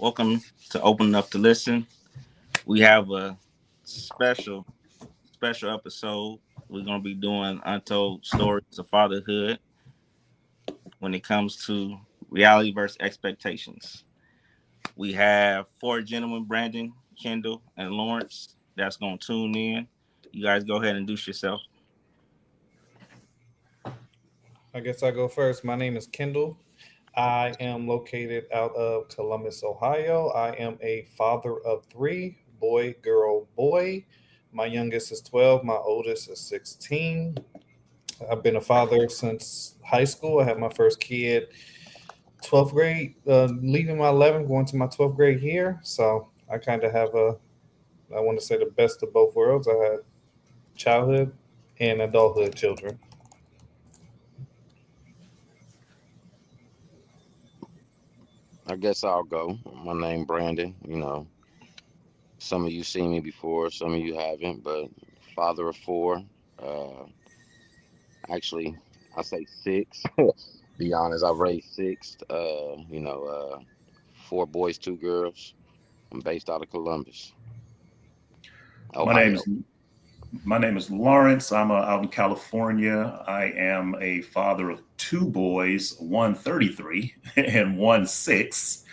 Welcome to Open Enough to Listen. We have a special, special episode. We're going to be doing untold stories of fatherhood when it comes to reality versus expectations. We have four gentlemen, Brandon, Kendall, and Lawrence, that's going to tune in. You guys go ahead and introduce yourself. I guess I go first. My name is Kendall. I am located out of Columbus, Ohio. I am a father of three boy, girl, boy. My youngest is 12, my oldest is 16. I've been a father since high school. I had my first kid 12th grade, leaving my 11th, going to my 12th grade here. So I kind of have I want to say the best of both worlds. I had childhood and adulthood children. I guess I'll go. My name Brandon. Some of you seen me before, some of you haven't, but father of four. Uh, actually, I say six. Be honest, I raised six. Four boys, two girls. I'm based out of Columbus, My name is Ohio. my name is Lawrence. I'm out in California. I am a father of two boys, one 33 and one 6.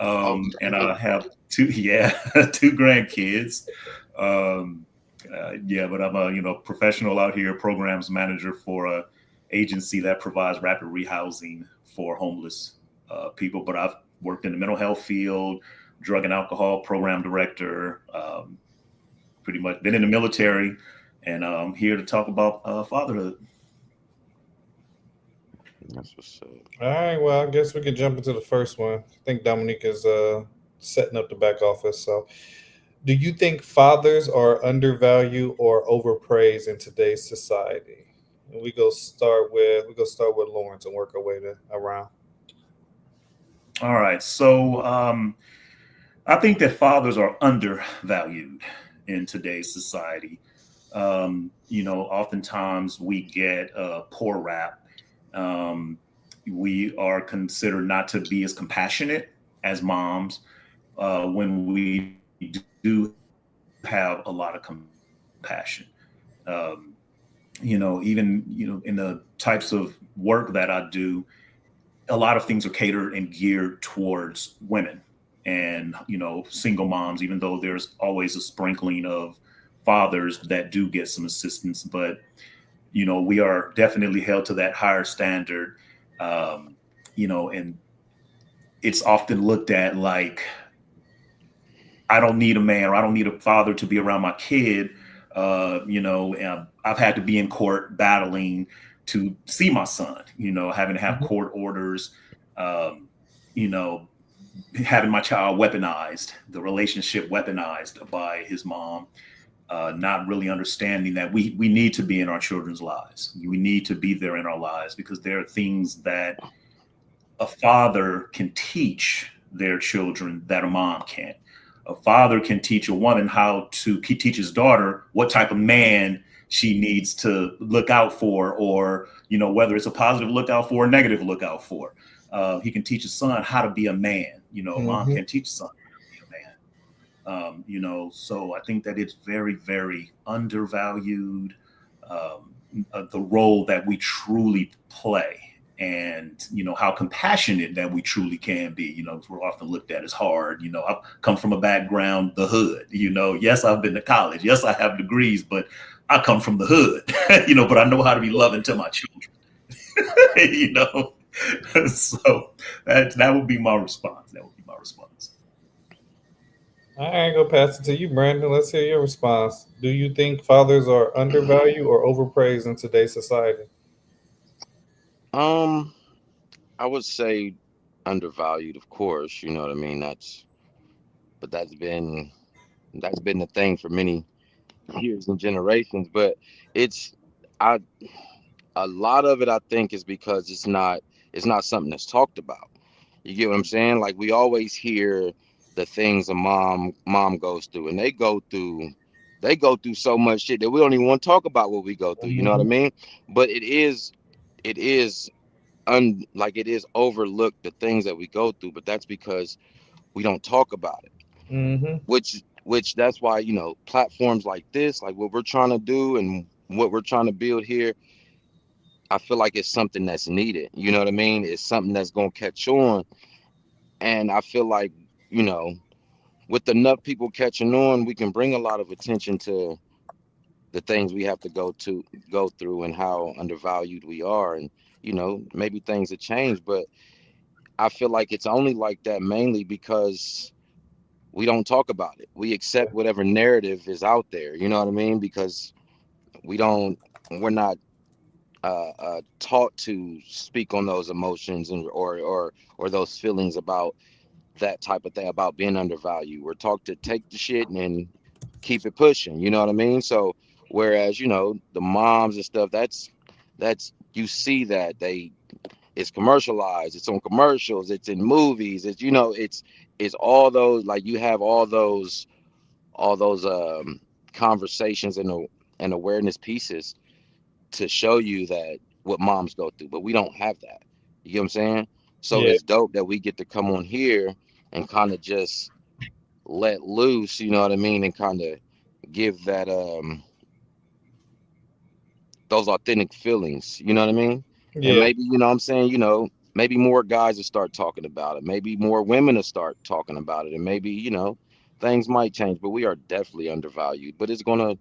Oh, And dang. I have two, yeah, two grandkids. Um, yeah, but I'm a professional out here, programs manager for a agency that provides rapid rehousing for homeless people. But I've worked in the mental health field, drug and alcohol program director. Pretty much been in the military, and I'm here to talk about fatherhood. That's what's up. All right, well, I guess we could jump into the first one. I think Dominique is setting up the back office. So, do you think fathers are undervalued or overpraised in today's society? And we go start with Lawrence and work our way around. All right, so I think that fathers are undervalued in today's society. Oftentimes we get a poor rap. Um, we are considered not to be as compassionate as moms when we do have a lot of compassion. Um, even in the types of work that I do, a lot of things are catered and geared towards women and single moms, even though there's always a sprinkling of fathers that do get some assistance. But we are definitely held to that higher standard. um, and it's often looked at like, I don't need a man, or I don't need a father to be around my kid. And I've had to be in court battling to see my son, having to have Mhm. court orders, um, you know, having my child weaponized, the relationship weaponized by his mom, not really understanding that we need to be in our children's lives. We need to be there in our lives because there are things that a father can teach their children that a mom can't. A father can teach a woman how to teach his daughter what type of man she needs to look out for, or whether it's a positive lookout for or negative lookout for. He can teach his son how to be a man. A mom Mhm. can teach a son how to be a man. So I think that it's very, very undervalued, the role that we truly play, and how compassionate that we truly can be. We're often looked at as hard. I've come from a background, the hood. Yes, I've been to college, yes, I have degrees, but I come from the hood. But I know how to be loving to my children. you know so that would be my response. All right, go pass it to you, Brandon. Let's hear your response. Do you think fathers are undervalued or overpraised in today's society? Um, I would say undervalued, of course. You know what I mean. But that's been the thing for many years and generations. But it's I a lot of it I think is because it's not something that's talked about. You get what I'm saying? Like we always hear the things a mom goes through, and they go through so much shit that we don't even want to talk about what we go through. You know what I Mhm. mean? But it is overlooked, the things that we go through, but that's because We don't talk about it. Mm-hmm. Which that's why, platforms like this, like what we're trying to do and what we're trying to build here, I feel like it's something that's needed. You know what I mean? It's something that's gonna catch on. And I feel like, you know, with enough people catching on, we can bring a lot of attention to the things we have to go through and how undervalued we are. And, maybe things have changed, but I feel like it's only like that mainly because we don't talk about it. We accept whatever narrative is out there. You know what I mean? Because we don't, we're not taught to speak on those emotions and or those feelings about that type of thing, about being undervalued. We're taught to take the shit and then keep it pushing. You know what I mean? So whereas the moms and stuff, that's you see that it's commercialized, it's on commercials, it's in movies, it's all those, like, you have all those conversations and awareness pieces to show you that what moms go through, but we don't have that. You know what I'm saying? So Yeah. it's dope that we get to come on here and kind of just let loose, you know what I mean, and kind of give that those authentic feelings, you know what I mean? And Yeah. maybe, what I'm saying, maybe more guys will start talking about it. Maybe more women will start talking about it. And maybe, things might change, but we are definitely undervalued. But it's gonna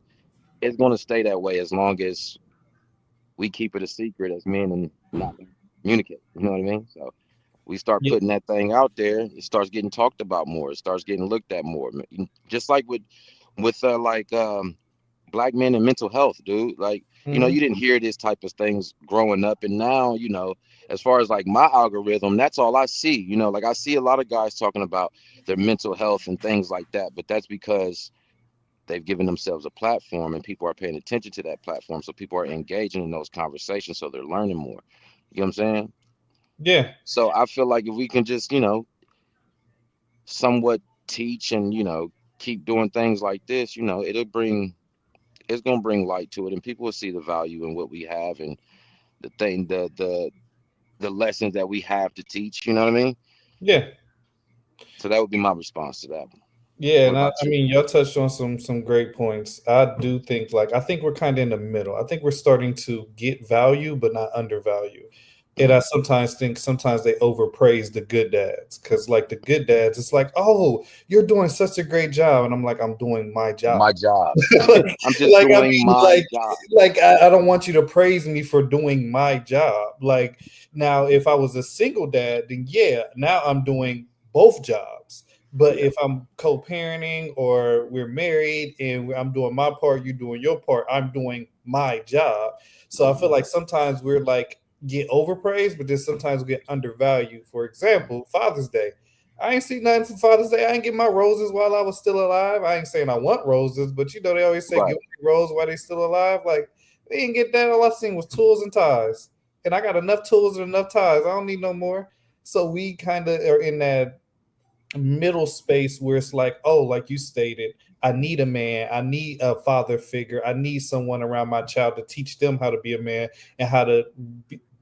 stay that way as long as we keep it a secret as men and not communicate. You know what I mean? So we start Yeah. putting that thing out there, it starts getting talked about more. It starts getting looked at more. Just like with like black men and mental health, dude. Like, Mm-hmm. you didn't hear this type of things growing up, and now, as far as like my algorithm, that's all I see. Like, I see a lot of guys talking about their mental health and things like that, but that's because they've given themselves a platform and people are paying attention to that platform. So people are engaging in those conversations. So they're learning more. You know what I'm saying? Yeah. So I feel like if we can just, somewhat teach and, keep doing things like this, it's going to bring light to it and people will see the value in what we have and the lessons that we have to teach. You know what I mean? Yeah. So that would be my response to that. Yeah, What and I, about I you? mean, y'all touched on some great points. I do think, like, I think we're kind of in the middle. I think we're starting to get value, but not undervalue. And I Hmm. sometimes think sometimes they overpraise the good dads because, like, the good dads, it's like, oh, you're doing such a great job, and I'm like, I'm doing my job. My job. like, I'm just I doing mean, my job. I don't want you to praise me for doing my job. Like, now, if I was a single dad, then yeah, now I'm doing both jobs. But Yeah. if I'm co-parenting or we're married and I'm doing my part, you're doing your part, I'm doing my job. So I feel Hmm. like sometimes we're like get overpraised, but then sometimes we get undervalued. For example, Father's Day. I ain't see nothing for Father's Day. I ain't get my roses while I was still alive. I ain't saying I want roses, but they always say give Right. me rose while they still alive. Like they didn't get that. All I seen was tools and ties, and I got enough tools and enough ties. I don't need no more. So we kind of are in that middle space where it's like, oh, like you stated, I need a man, I need a father figure, I need someone around my child to teach them how to be a man and how to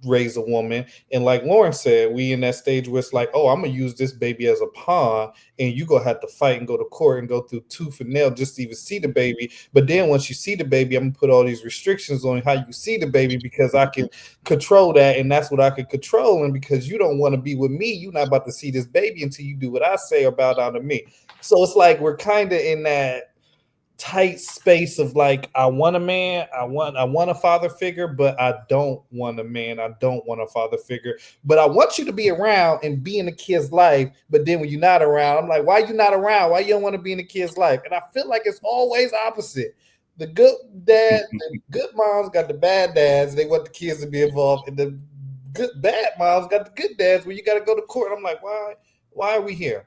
raise a woman. And like Lauren said, we in that stage where it's like, oh, I'm gonna use this baby as a pawn, and you gonna have to fight and go to court and go through tooth and nail just to even see the baby. But then once you see the baby, I'm gonna put all these restrictions on how you see the baby because I can control that, and that's what I can control. And because you don't want to be with me, you're not about to see this baby until you do what I say or bow down to me. So it's like we're kind of in that tight space of like, I want a man, I want a father figure, but I don't want a man, I don't want a father figure, but I want you to be around and be in the kid's life. But then when you're not around, I'm like, why you not around? Why you don't want to be in the kid's life? And I feel like it's always opposite. The good dad, the good moms got the bad dads, they want the kids to be involved, and the good bad moms got the good dads where you got to go to court. I'm like, why are we here?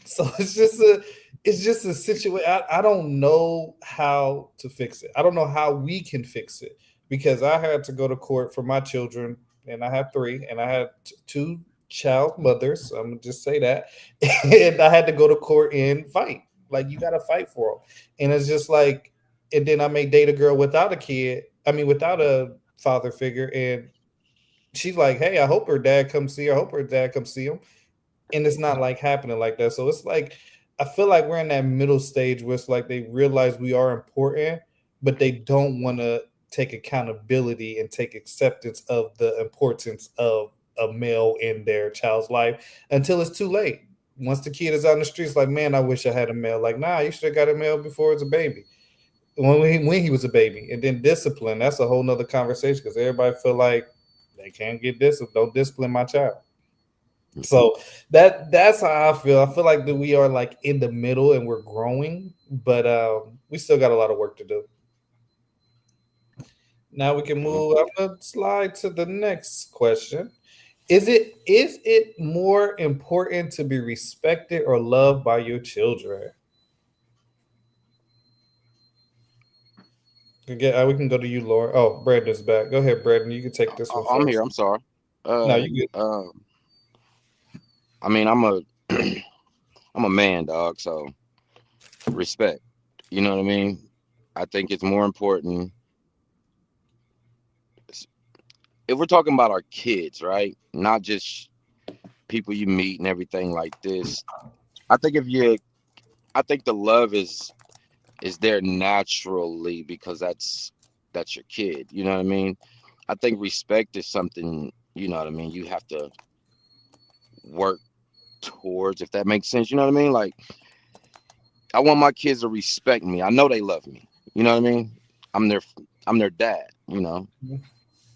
So it's just a situation. I don't know how to fix it. I don't know how we can fix it because I had to go to court for my children, and I have three, and I had two child mothers. I'm gonna just say that, and I had to go to court and fight. Like you got to fight for them, and it's just like, and then I may date a girl without a kid. I mean, without a father figure, and she's like, "Hey, I hope her dad comes see her. I hope her dad comes see him." and it's not like happening like that. So it's like I feel like we're in that middle stage where it's like they realize we are important, but they don't want to take accountability and take acceptance of the importance of a male in their child's life until it's too late. Once the kid is out in the streets, like, man, I wish I had a male. Like, nah, you should have got a male before it was a baby. When he was a baby, and then discipline. That's a whole nother conversation because everybody feel like they can't get discipline. Don't discipline my child. So that's how I feel. I feel like that we are like in the middle and we're growing, but we still got a lot of work to do. Now we can Mhm. move. I'm gonna slide to the next question. Is it more important to be respected or loved by your children? We can go to you, Laura. Oh, Brandon's back. Go ahead, Brandon. You can take this one I'm here. first. I'm sorry. No, Uh, you good. uh, I mean, I'm a I'm a man, dog. So respect. You know what I mean? I think it's more important if we're talking about our kids, right? Not just people you meet and everything like this. I think if you, I think the love is there naturally because that's your kid. You know what I mean? I think respect is something. You know what I mean? You have to work towards, if that makes sense. You know what I mean? Like I want my kids to respect me. I know they love me. You know what I mean? I'm their I'm their dad. You know,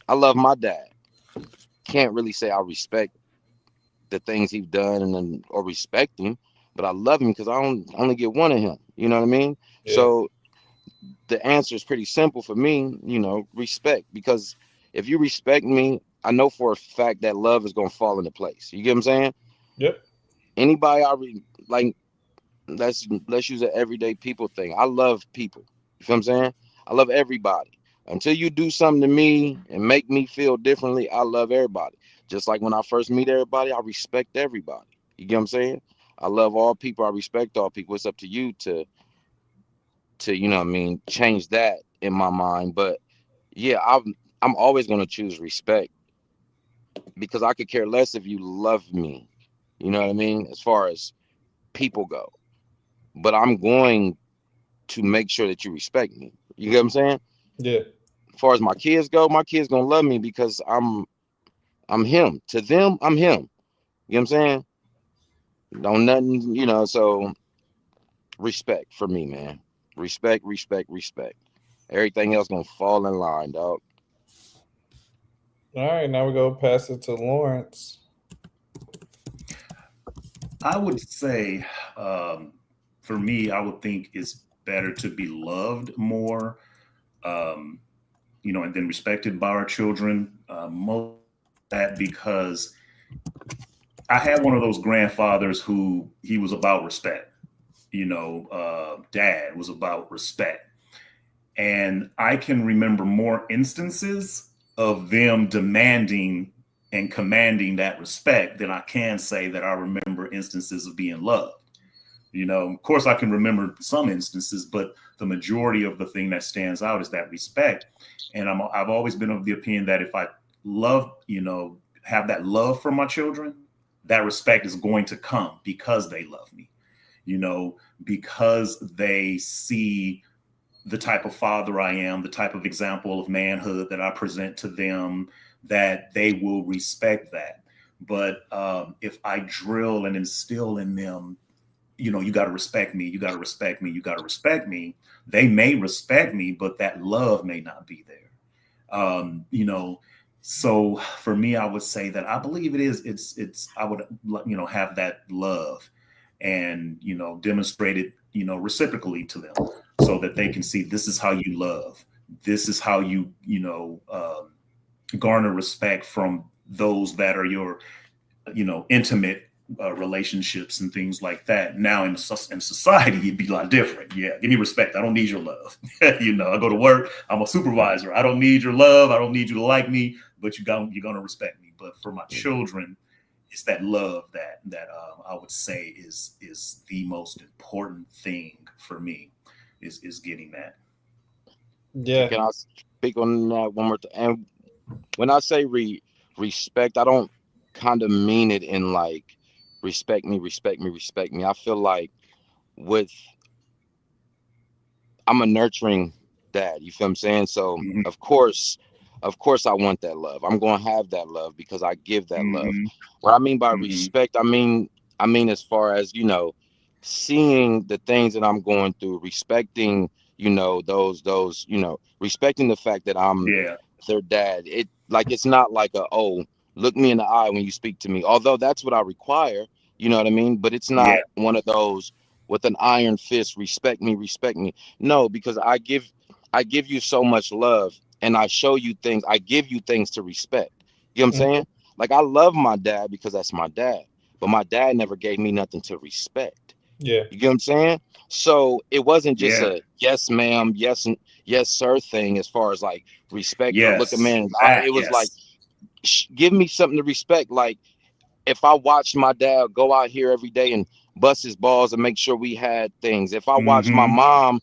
I love my dad. Can't really say I respect the things he's done and then or respect him, but I love him because I don't only get one of him. You know what I mean? Yeah. So the answer is pretty simple for me. You know, respect. Because if you respect me, I know for a fact that love is gonna fall into place. You get what I'm saying? Yep. Anybody like, let's use an everyday people thing. I love people. You feel what I'm saying? I love everybody. Until you do something to me and make me feel differently, I love everybody. Just like when I first meet everybody, I respect everybody. You get what I'm saying? I love all people. I respect all people. It's up to you to you know what I mean, change that in my mind. But yeah, I'm always gonna choose respect because I could care less if you love me. You know what I mean? As far as people go. But I'm going to make sure that you respect me. You get what I'm saying? Yeah. As far as my kids go, my kids gonna love me because I'm him. To them, I'm him. You know what I'm saying? Don't nothing, you know, so respect for me, man. Respect, respect, respect. Everything else gonna fall in line, dog. All right. Now we go pass it to Lawrence. I would say, for me, I would think it's better to be loved more, um, and then respected by our children. Most of that because I had one of those grandfathers who he was about respect. Dad was about respect. And I can remember more instances of them demanding and commanding that respect than I can say that I remember instances of being loved. Of course, I can remember some instances, but the majority of the thing that stands out is that respect. And I've always been of the opinion that if I love, have that love for my children, that respect is going to come because they love me, because they see the type of father I am, the type of example of manhood that I present to them, that they will respect that. But if I drill and instill in them, you got to respect me, you got to respect me, you got to respect me, they may respect me, but that love may not be there. Um, you know, so for me, I would say that I believe I would, have that love and, demonstrate it, reciprocally to them so that they can see this is how you love. This is how you, garner respect from those that are your, intimate relationships and things like that. Now in society, it'd be a lot different. Yeah, give me respect. I don't need your love. I go to work. I'm a supervisor. I don't need your love. I don't need you to like me, but you're gonna respect me. But for my children, it's that love that I would say is the most important thing for me is getting that. Yeah. Can I speak on that one more time? And when I say respect, I don't kind of mean it in like respect me, respect me, respect me. I feel like with I'm a nurturing dad. You feel what I'm saying? So Hmm. of course I want that love. I'm gonna have that love because I give that love. Hmm. What I mean by Hmm. respect, I mean as far as, seeing the things that I'm going through, respecting, respecting the fact that I'm Yeah. their dad. It's not like look me in the eye when you speak to me. Although that's what I require, you know what I mean? But it's Yeah. not one of those with an iron fist, respect me, respect me. No, because I give you so much love and I show you things, I give you things to respect. You know what I'm Mhm. saying? Like I love my dad because that's my dad. But my dad never gave me nothing to respect. Yeah. You get what I'm saying? So it wasn't just Yeah. a yes, ma'am, yes, sir thing as far as like respect or look a Yes. man in the eye. That. It was like, Yes. give me something to respect. Like if I watched my dad go out here every day and bust his balls and make sure we had things, if I watched my Hmm. mom,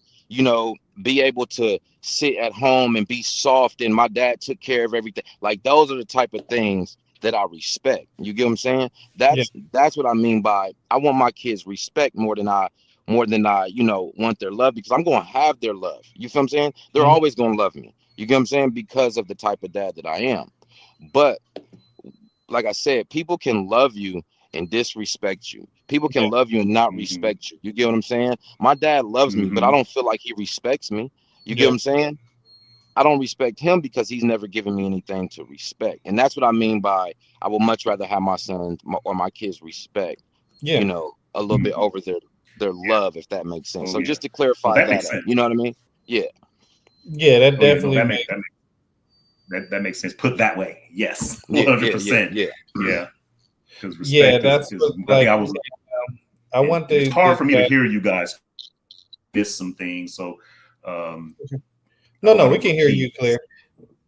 be able to sit at home and be soft and my dad took care of everything, like those are the type of things that I respect. You get what I'm saying? Yeah. That's what I mean by I want my kids respect more than I want their love because I'm gonna have their love. You feel what I'm saying? They're Mhm. always gonna love me. You get what I'm saying? Because of the type of dad that I am. But like I said, people can love you and disrespect you. People Yeah. can love you and not Hmm. respect you. You get what I'm saying? My dad loves me, but I Hmm. don't feel like he respects me. You get what Yeah. I'm saying? I don't respect him because he's never given me anything to respect. And that's what I mean by I would much rather have my son or my kids respect, Yeah. a little bit over their love, if that makes sense. Oh So yeah. just to Oh, clarify that that makes up, sense. you know what I mean? Yeah, Yeah. That Oh yeah. No, definitely that makes makes. that makes sense. Put that way. Yes. yeah, One hundred yeah, yeah, percent. yeah. Yeah. Because Yeah. respect That's is what, I think like. I was I and want it's the hard the for me to chat. hear you guys miss some things. So um I No, hope I no, we don't can hear repeat. you clear.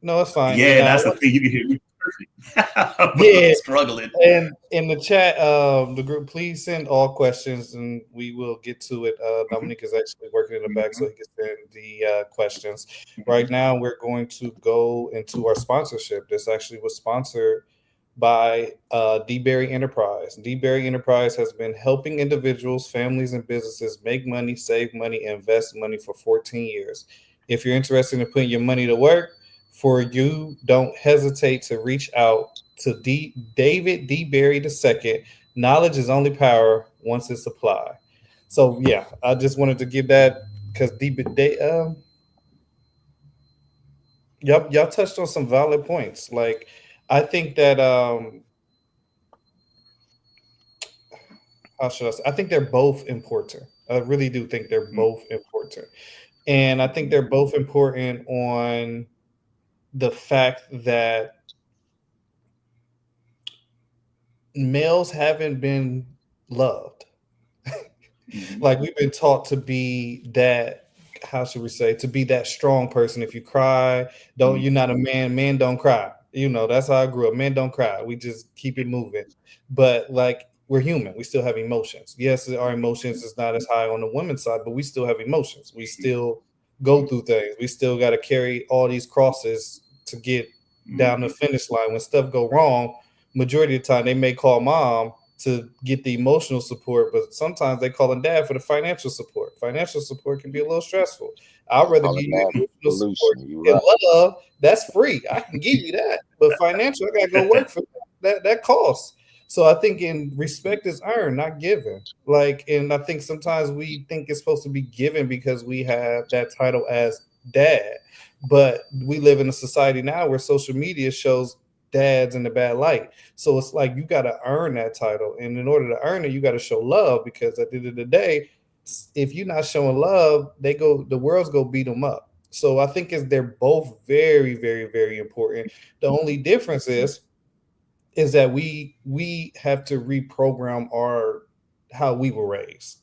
No, it's fine. Yeah, And that's the thing. You can hear me perfect. But I'm yeah, struggling. and in the chat, the group, please send all questions, and we will get to it. Dominique is actually working in the back, so Hmm. he can send the questions. Right Hmm. now, we're going to go into our sponsorship. This actually was sponsored by D. Berry Enterprise. D. Berry Enterprise has been helping individuals, families, and businesses make money, save money, and invest money for 14 years. If you're interested in putting your money to work for you, don't hesitate to reach out to David D. Berry II. Knowledge is only power once it's applied. So yeah, I just wanted to give that because y'all touched on some valid points. Like I think that how should I say? I think they're both important. I really do think they're both important. And I think Hmm. they're both important on the fact that males haven't been loved. Hmm. Like we've been taught to be that, how should we say, to be that strong person. If you cry, don't, you're not a man. Men don't cry. That's how I grew up. Men don't cry. We just keep it moving. But like we're human. We still have emotions. Yes, our emotions is not as high on the women's side, but we still have emotions. We still go through things. We still got to carry all these crosses to get down the Hmm. finish line. When stuff go wrong, majority of the time they may call mom to get the emotional support, but sometimes they call in dad for the financial support. Financial support can be a little stressful. I'd They rather call give it you love and emotional support solution. You and right. love. That's free. I can give you that. But financial, I gotta go work for that. That costs. So I think in respect is earned, not given. Like, and I think sometimes we think it's supposed to be given because we have that title as dad. But we live in a society now where social media shows dads in the bad light. So it's like you got to earn that title, and in order to earn it, you got to show love. Because at the end of the day, if you're not showing love, the world's go beat them up. So I think they're both very, very, very important. The only difference is that we have to reprogram our how we were raised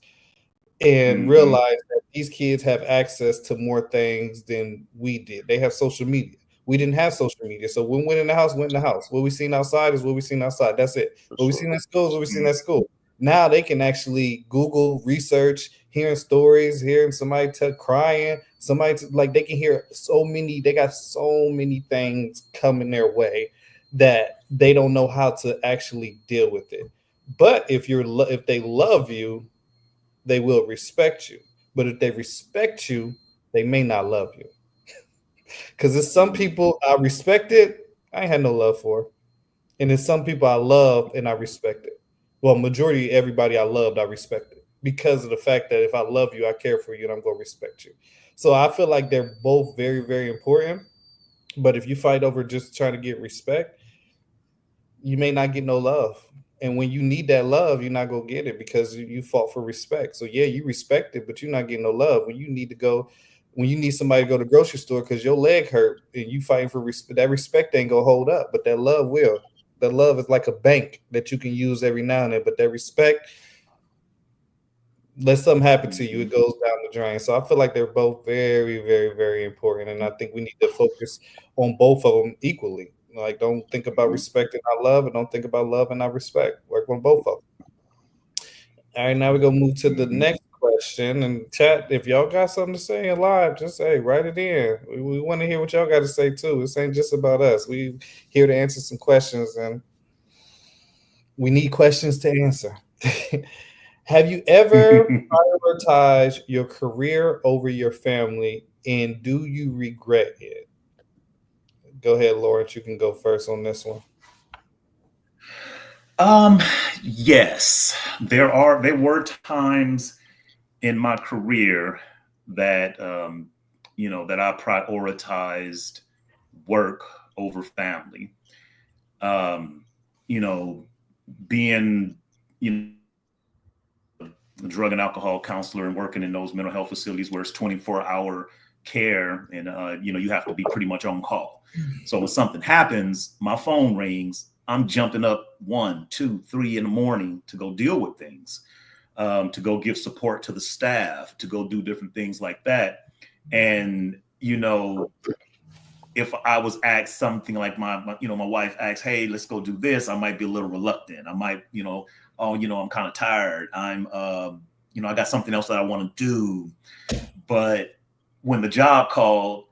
and Hmm. realize that these kids have access to more things than we did. They have social media. We didn't have social media. So when we went in the house, went in the house. What we seen outside is what we seen outside. That's it. For What we sure. seen at school is what we seen at school. Now they can actually Google, research, hearing stories, hearing somebody crying, like they can hear so many, they got so many things coming their way that they don't know how to actually deal with it. But if they love you, they will respect you. But if they respect you, they may not love you. Because there's some people I respected, I ain't had no love for. And there's some people I love and I respect it. Well, majority everybody I loved, I respected because of the fact that if I love you, I care for you, and I'm gonna respect you. So I feel like they're both very, very important. But if you fight over just trying to get respect, you may not get no love. And when you need that love, you're not gonna get it because you fought for respect. So yeah, you respect it, but you're not getting no love. When you need somebody to go to the grocery store because your leg hurt and you fighting for respect, that respect ain't gonna hold up, but that love will. That love is like a bank that you can use every now and then, but that respect, let something happen to you, it Mhm. goes down the drain. So I feel like they're both very, very, very important, and I think we need to focus on both of them equally. Like, don't think about Mhm. respect and not love, and don't think about love and not respect. Work on both of them. All right, now we're gonna move to the Mhm. next question. And chat, if y'all got something to say in live, just say write it in. We want to hear what y'all got to say too. This ain't just about us. We here to answer some questions, and we need questions to answer. Have you ever prioritized your career over your family, and do you regret it? Go ahead, Lawrence. You can go first on this one. Um, yes, there were times in my career that that I prioritized work over family. Um, you know, being you know a drug and alcohol counselor and working in those mental health facilities where it's 24-hour care, and you have to be pretty much on call. So when something happens, my phone rings, I'm jumping up 1, 2, 3 in the morning to go deal with things, to go give support to the staff, to go do different things like that. And if I was asked something like my wife asks, "Hey, let's go do this," I might be a little reluctant. I might, oh, I'm kind of tired. I got something else that I want to do. But when the job called,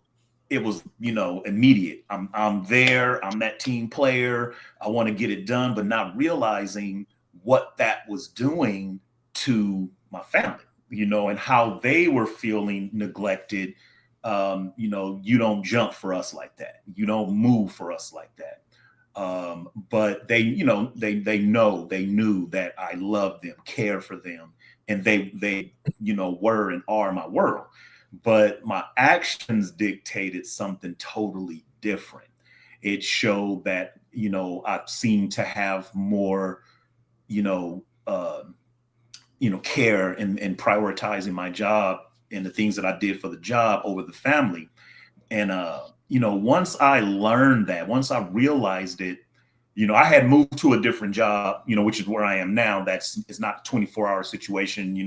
it was, immediate. I'm there. I'm that team player. I want to get it done, but not realizing what that was doing to my family, and how they were feeling neglected. You don't jump for us like that. You don't move for us like that. But they knew that I loved them, cared for them, and they were and are my world. But my actions dictated something totally different. It showed that I seemed to have more you know uh, care and prioritizing my job and the things that I did for the job over the family. And once I learned that, once I realized it, I had moved to a different job, which is where I am now. It's not a 24-hour situation.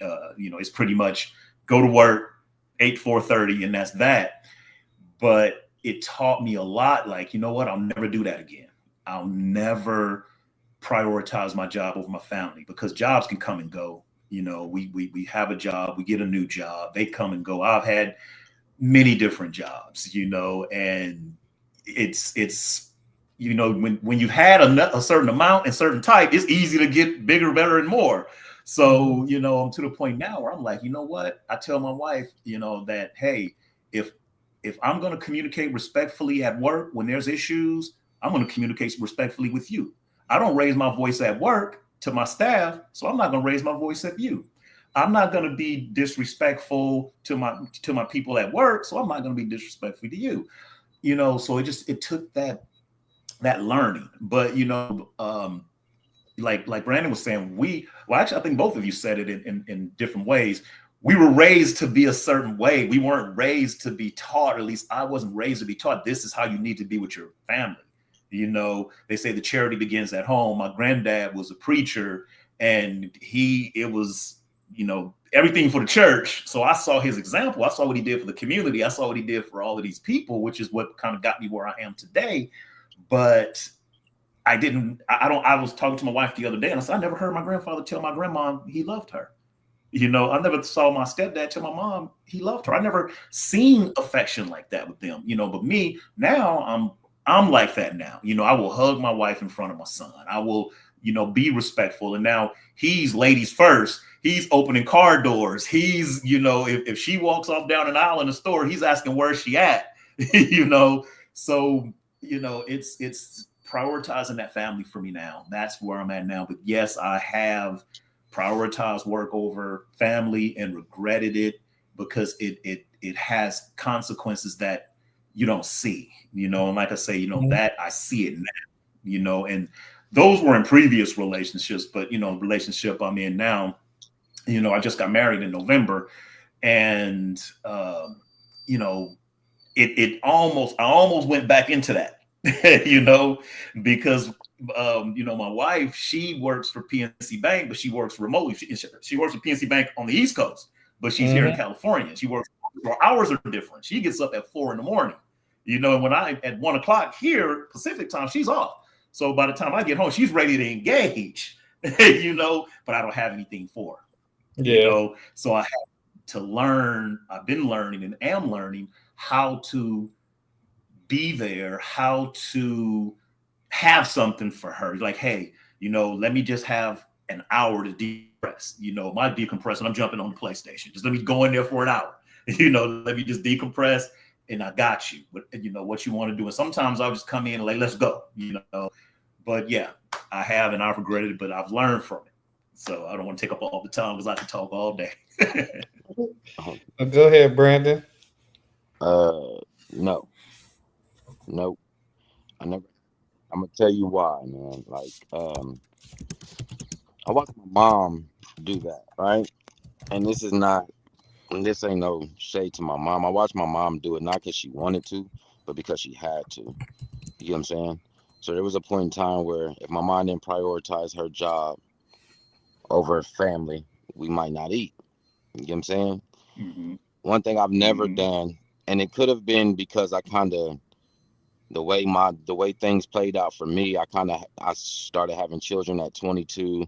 It's pretty much go to work 8 4:30, and that's that. But it taught me a lot. Like, you know what? I'll never do that again. I'll never prioritize my job over my family, because jobs can come and go. We have a job, we get a new job, they come and go. I've had many different jobs, and it's when you've had a certain amount and certain type, it's easy to get bigger, better, and more. So I'm to the point now where I'm like, you know what? I tell my wife, that, hey, if I'm going to communicate respectfully at work when there's issues, I'm going to communicate respectfully with you. I don't raise my voice at work to my staff, so I'm not going to raise my voice at you. I'm not going to be disrespectful to my people at work, so I'm not going to be disrespectful to you. So it took that learning. But like Brandon was saying, actually, I think both of you said it in different ways. We were raised to be a certain way. We weren't raised to be taught, or at least I wasn't raised to be taught, this is how you need to be with your family. They say the charity begins at home. My granddad was a preacher, and it was, everything for the church. So I saw his example. I saw what he did for the community. I saw what he did for all of these people, which is what kind of got me where I am today. But I was talking to my wife the other day, and I said, I never heard my grandfather tell my grandma he loved her. I never saw my stepdad tell my mom he loved her. I never seen affection like that with them, but me now, I'm like that now. I will hug my wife in front of my son. I will, be respectful. And now he's ladies first. He's opening car doors. He's, if she walks off down an aisle in the store, he's asking where's she at, So, it's prioritizing that family for me now. That's where I'm at now. But yes, I have prioritized work over family and regretted it because it has consequences that you don't see, and like I say, that I see it now, and those were in previous relationships, but the relationship I'm in now, I just got married in November, and you know, I almost went back into that, because my wife, she works for PNC Bank, but she works remotely. She works for PNC Bank on the East Coast, but she's here in California. She works. Our hours are different. She gets up at 4 a.m. And when I at 1 o'clock here Pacific time, she's off. So by the time I get home, she's ready to engage, but I don't have anything for her, So I have to learn. I've been learning and am learning how to be there, how to have something for her. Like, hey, let me just have an hour to decompress. My decompress, and I'm jumping on the PlayStation. Just let me go in there for an hour. Let me just decompress, and I got you. What you want to do. And sometimes I'll just come in and like, let's go. But yeah, I have, and I've regretted it, but I've learned from it. So I don't want to take up all the time because I can talk all day. Go ahead, Brandon. No, nope. I never. I'm gonna tell you why, man. Like, I watched my mom do that, right? And this ain't no shade to my mom. I watched my mom do it not because she wanted to, but because she had to. You get what I'm saying? So there was a point in time where if my mom didn't prioritize her job over family, we might not eat. You get what I'm saying? Mm-hmm. One thing I've never Mm-hmm. done, and it could have been because I kind of the way things played out for me, I started having children at 22.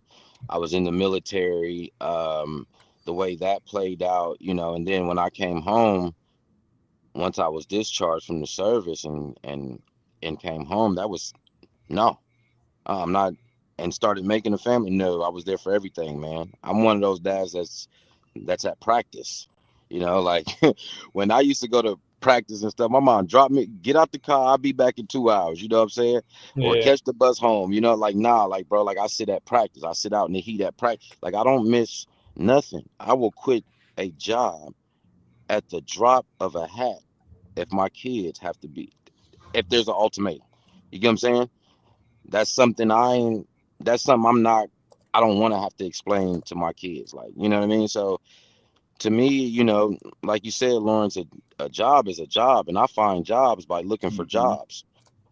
I was in the military. The way that played out, and then when I came home, once I was discharged from the service and came home, that was no, I'm not, and started making a family. No, I was there for everything, man. I'm one of those dads that's at practice. Like when I used to go to practice and stuff, my mom dropped me, get out the car, I'll be back in 2 hours, you know what I'm saying? Or Yeah. catch the bus home, like nah, like bro, like I sit at practice. I sit out in the heat at practice. Like I don't miss nothing. I will quit a job at the drop of a hat if my kids have to be, if there's an ultimatum. You get what I'm saying? That's something that's something I don't want to have to explain to my kids. Like, you know what I mean? So to me, like you said, Lawrence, a job is a job, and I find jobs by looking for Mm-hmm. jobs.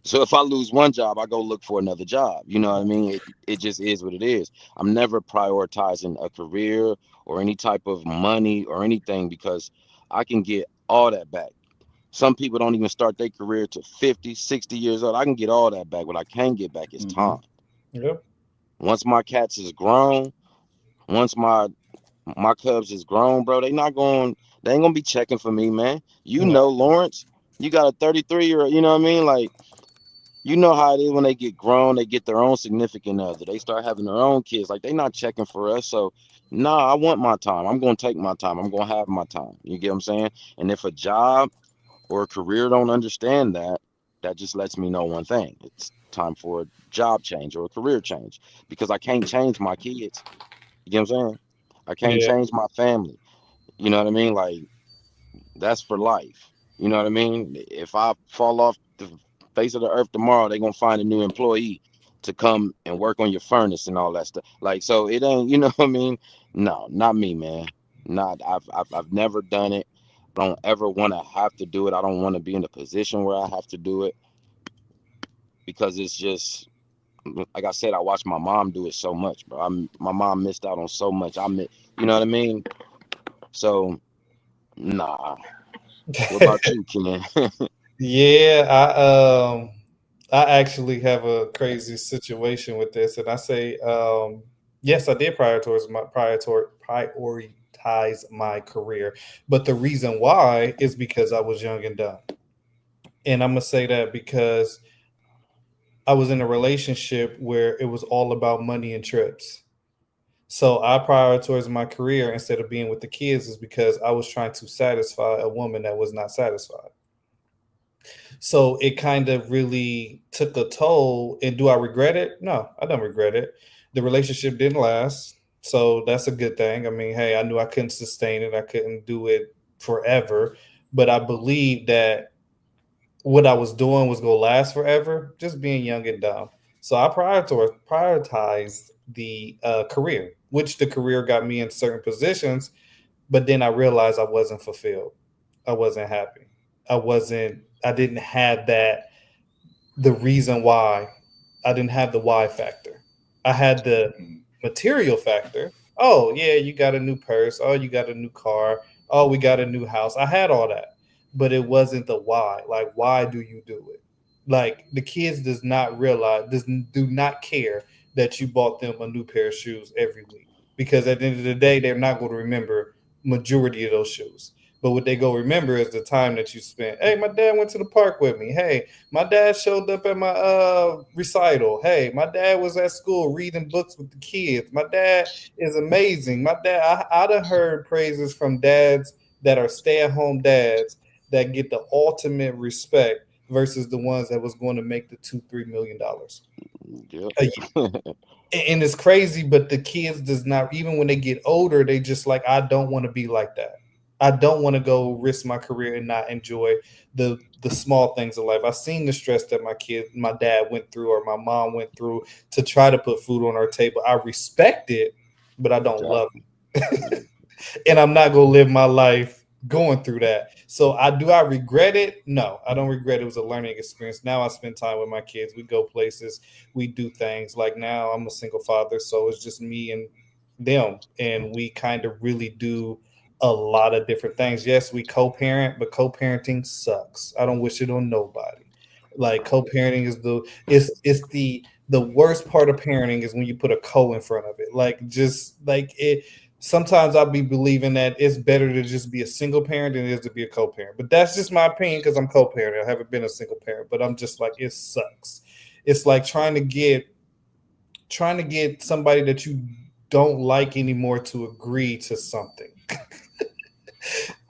So if I lose one job, I go look for another job. You know what I mean? It just is what it is. I'm never prioritizing a career or any type of money or anything because I can get all that back. Some people don't even start their career to 50, 60 years old. I can get all that back. What I can get back is Mm-hmm. time. Yep. Once my cats is grown, once my Cubs is grown, bro, they ain't gonna be checking for me, man. No. Lawrence, you got a 33-year-old, you know what I mean? Like, you know how it is when they get grown, they get their own significant other. They start having their own kids. Like, they not checking for us. So, nah, I want my time. I'm gonna take my time. I'm gonna have my time. You get what I'm saying? And if a job or a career don't understand that, that just lets me know one thing. It's time for a job change or a career change because I can't change my kids. You get what I'm saying? I can't Yeah. change my family. You know what I mean? Like, that's for life. You know what I mean? If I fall off the face of the earth tomorrow, they're gonna find a new employee to come and work on your furnace and all that stuff. Like, so it ain't, you know what I mean? No, not me, man. Not I've never done it. I don't ever want to have to do it. I don't want to be in a position where I have to do it because it's just like I said, I watched my mom do it so much, bro. My mom missed out on so much. You know what I mean? So, nah. What about you, Ken? Yeah, I actually have a crazy situation with this, and I say yes, I did prioritize my career, but the reason why is because I was young and dumb, and I'm gonna say that because I was in a relationship where it was all about money and trips. So I prioritized my career instead of being with the kids is because I was trying to satisfy a woman that was not satisfied. So it kind of really took a toll. And do I regret it? No, I don't regret it. The relationship didn't last. So that's a good thing. I mean, hey, I knew I couldn't sustain it. I couldn't do it forever. But I believe that what I was doing was going to last forever, just being young and dumb. So I prioritized the career, which the career got me in certain positions. But then I realized I wasn't fulfilled. I wasn't happy. I didn't have the reason why. I didn't have the why factor. I had the Mhm. material factor. Oh, yeah, you got a new purse. Oh, you got a new car. Oh, we got a new house. I had all that. But it wasn't the why. Like, why do you do it? Like the kids do not care that you bought them a new pair of shoes every week. Because at the end of the day, they're not going to remember majority of those shoes. But what they go remember is the time that you spent. Hey, my dad went to the park with me. Hey, my dad showed up at my recital. Hey, my dad was at school reading books with the kids. My dad is amazing. My dad, I done heard praises from dads that are stay-at-home dads that get the ultimate respect versus the ones that was going to make the $2-3 million Yep. a year. And it's crazy, but the kids does not, even when they get older, they just like, I don't want to be like that. I don't want to go risk my career and not enjoy the small things in life. I've seen the stress that my dad went through or my mom went through to try to put food on our table. I respect it, but I don't love Exactly. it. And I'm not gonna live my life going through that. So I regret it? No, I don't regret it. It was a learning experience. Now I spend time with my kids. We go places, we do things. Like now I'm a single father, so it's just me and them. And we kind of really do a lot of different things. Yes, we co-parent, but co-parenting sucks. I don't wish it on nobody. Like co-parenting is the worst part of parenting is when you put a co in front of it. Like just like it sometimes I'll be believing that it's better to just be a single parent than it is to be a co-parent. But that's just my opinion because I'm co-parent. I haven't been a single parent, but I'm just like it sucks. It's like trying to get somebody that you don't like anymore to agree to something.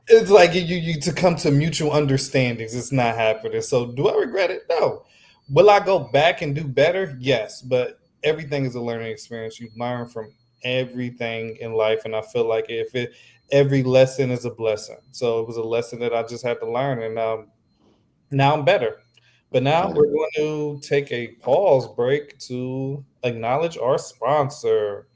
It's like you to come to mutual understandings. It's not happening. So do I regret it? No. Will I go back and do better? Yes. But everything is a learning experience. You learn from everything in life, and I feel like if it every lesson is a blessing. So it was a lesson that I just had to learn, and now I'm better. But now we're Amen. going to take a pause break to acknowledge our sponsor.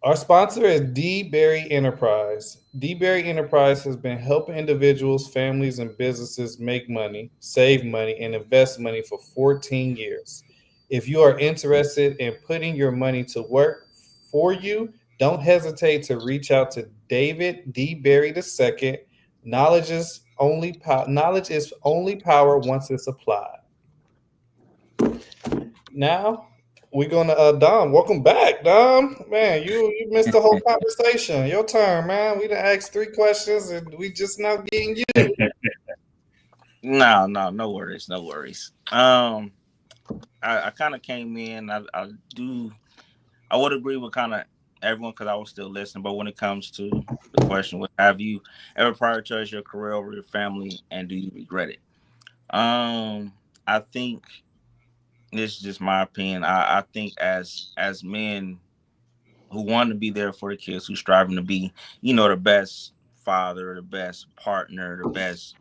Our sponsor is D. Berry Enterprise. D. Berry Enterprise has been helping individuals, families, and businesses make money, save money, and invest money for 14 years. If you are interested in putting your money to work for you, don't hesitate to reach out to David D. Berry II. Knowledge is only power once it's applied. Now we're gonna Dom. Welcome back, Dom. Man, you missed the whole conversation. Your turn, man. We done asked 3 questions and we just now getting you. No, no, no worries, no worries. I kind of came in. I would agree with kind of everyone because I was still listening. But when it comes to the question, what have you ever prioritized your career over your family, and do you regret it? I think this is just my opinion. I think as men who want to be there for the kids, who striving to be, the best father, the best partner, the best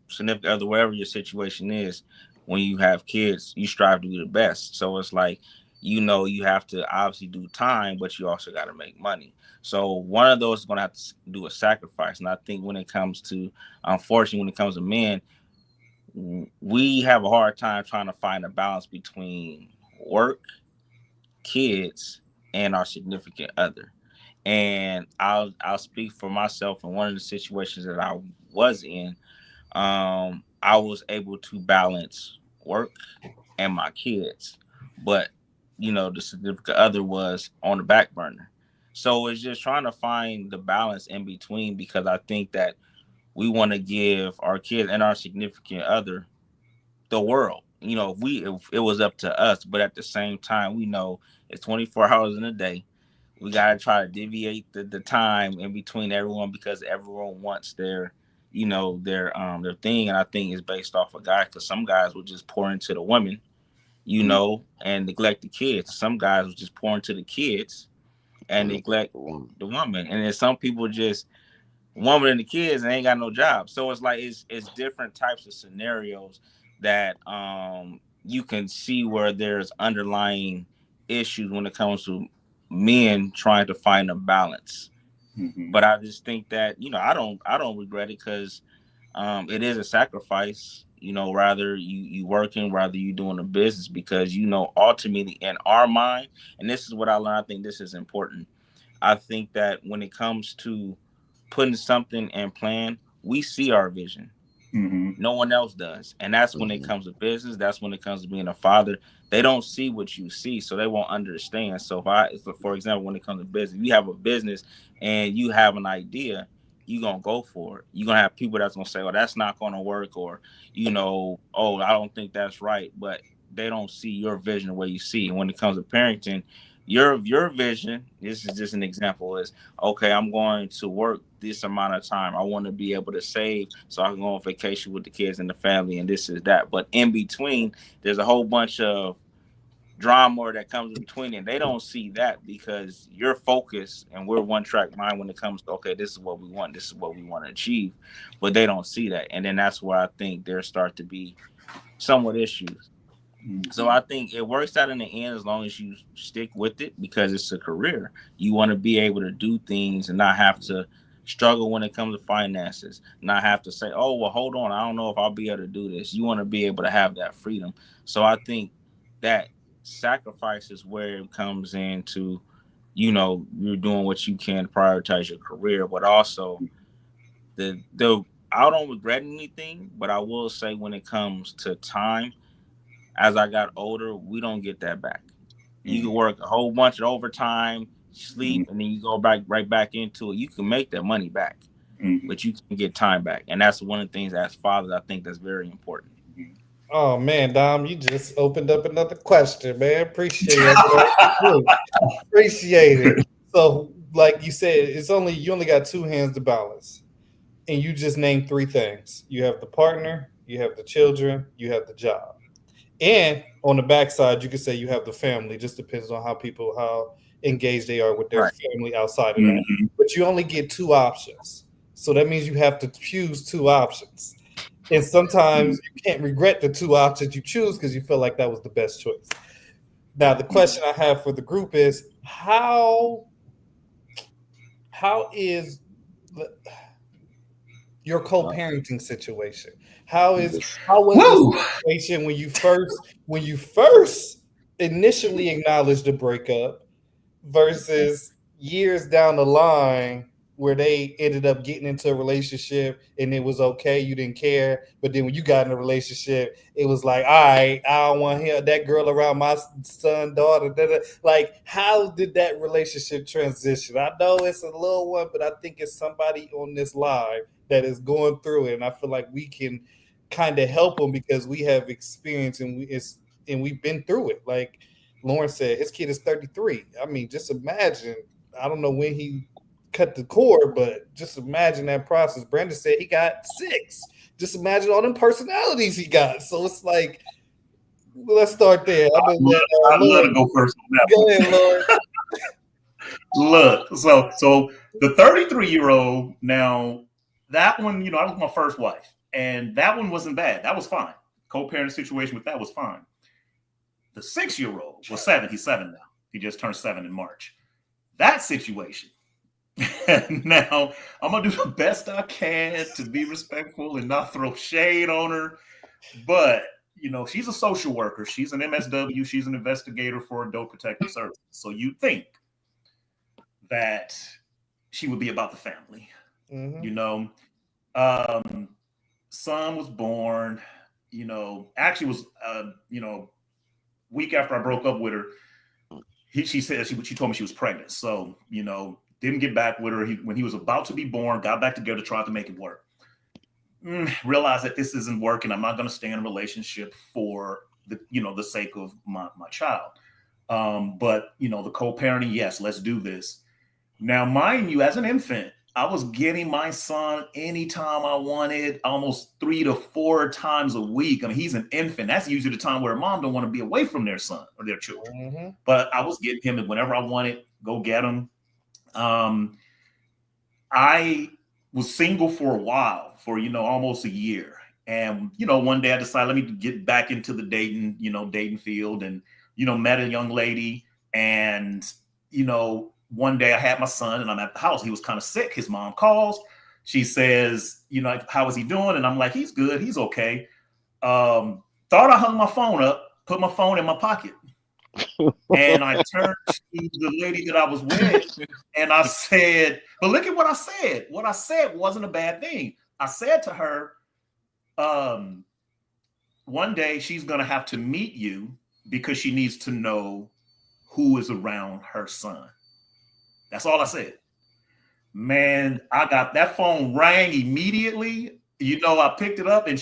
significant other, wherever your situation is, when you have kids, you strive to be the best. So it's like, you have to obviously do time, but you also got to make money. So one of those is going to have to do a sacrifice. And I think when it comes to, unfortunately, when it comes to men, we have a hard time trying to find a balance between work, kids, and our significant other. And I'll speak for myself in one of the situations that I was in. I was able to balance work and my kids, but the significant other was on the back burner. So it's just trying to find the balance in between, because I think that we want to give our kids and our significant other the world. If it was up to us, but at the same time, we know it's 24 hours in a day. We gotta try to deviate the time in between everyone because everyone wants their thing, and I think it's based off a guy because some guys will just pour into the women, and neglect the kids. Some guys will just pour into the kids and And neglect the woman. the woman, and then some people just woman and the kids and ain't got no job. So it's like it's different types of scenarios that you can see where there's underlying issues when it comes to men trying to find a balance. Mm-hmm. But I just think that I don't regret it because it is a sacrifice. Rather you working, rather you doing a business because ultimately in our mind, and this is what I learned. I think this is important. I think that when it comes to putting something in plan, we see our vision. Mm-hmm. No one else does. And that's when it Mm-hmm. comes to business. That's when it comes to being a father. They don't see what you see, so they won't understand. For example, when it comes to business, you have a business and you have an idea, you're going to go for it. You're going to have people that's going to say, oh, that's not going to work. Or, oh, I don't think that's right. But they don't see your vision the way you see. And when it comes to parenting, your vision, this is just an example, is okay, I'm going to work this amount of time. I want to be able to save so I can go on vacation with the kids and the family, and this is that. But in between, there's a whole bunch of drama that comes in between, and they don't see that because you're focused and we're one track mind when it comes to okay, this is what we want, this is what we want to achieve, but they don't see that, and then that's where I think there start to be somewhat issues. So Mm-hmm. I think it works out in the end as long as you stick with it because it's a career. You want to be able to do things and not have to struggle when it comes to finances, not have to say, oh, well, hold on, I don't know if I'll be able to do this. You want to be able to have that freedom. So I think that sacrifice is where it comes into, you're doing what you can to prioritize your career, but also the I don't regret anything, but I will say when it comes to time, as I got older, we don't get that back. You can work a whole bunch of overtime, sleep, and then you go back right back into it. You can make that money back, Mm-hmm. but you can get time back, and that's one of the things as fathers I think that's very important. Oh man, Dom, you just opened up another question, man. Appreciate it. Man. Appreciate it. So, like you said, you only got two hands to balance, and you just named three things. You have the partner, you have the children, you have the job, and on the backside, you could say you have the family. Just depends on how engaged they are with their Right. family outside of that. Mm-hmm. But you only get two options, so that means you have to choose two options. And sometimes you can't regret the two options you choose because you feel like that was the best choice. Now, the question I have for the group is how is your Well, co-parenting situation? How is This how was the Woo! situation when you first initially acknowledged the breakup versus years down the line where they ended up getting into a relationship and it was okay, you didn't care, but then when you got in a relationship, it was like, all right, I don't want that girl around my son, daughter. Da, da. Like, how did that relationship transition? I know it's a little one, but I think it's somebody on this live that is going through it, and I feel like we can kind of help them because we have experience and we've been through it. Like Lawrence said, his kid is 33. I mean, just imagine. I don't know when he cut the cord, but just imagine that process. Brandon said he got six. Just imagine all them personalities he got. So it's like, well, let's start there. I know that I'd love Lord. to go first on that Go one. ahead, Lord. Look, so the 33-year-old now, that one, that was my first wife, and that one wasn't bad. That was fine. Co-parent situation with that was fine. The 6-year-old was seven. He's seven now. He just turned 7 in March. That situation. And now I'm gonna do the best I can to be respectful and not throw shade on her. But she's a social worker. She's an MSW. She's an investigator for Adult Protective Services. So you think that she would be about the family. Mm-hmm. You know, um, son was born. Actually was week after I broke up with her. She said she told me she was pregnant. So didn't get back with her. When he was about to be born, got back together, tried to make it work. realize that this isn't working. I'm not going to stay in a relationship for the sake of my child. But the co-parenting, yes, let's do this. Now, mind you, as an infant, I was getting my son anytime I wanted, almost 3 to 4 times a week. I mean, he's an infant. That's usually the time where a mom don't want to be away from their son or their children. Mm-hmm. But I was getting him whenever I wanted, go get him. I was single for a while, for almost a year. And one day I decided, let me get back into the dating field, and met a young lady. And one day I had my son and I'm at the house. He was kind of sick. His mom calls. She says, how is he doing? And I'm like, he's good. He's okay. Thought I hung my phone up, put my phone in my pocket. And I turned to the lady that I was with and I said, but look at what I said. What I said wasn't a bad thing. I said to her, one day she's going to have to meet you because she needs to know who is around her son. That's all I said. Man, I got that phone rang immediately. I picked it up and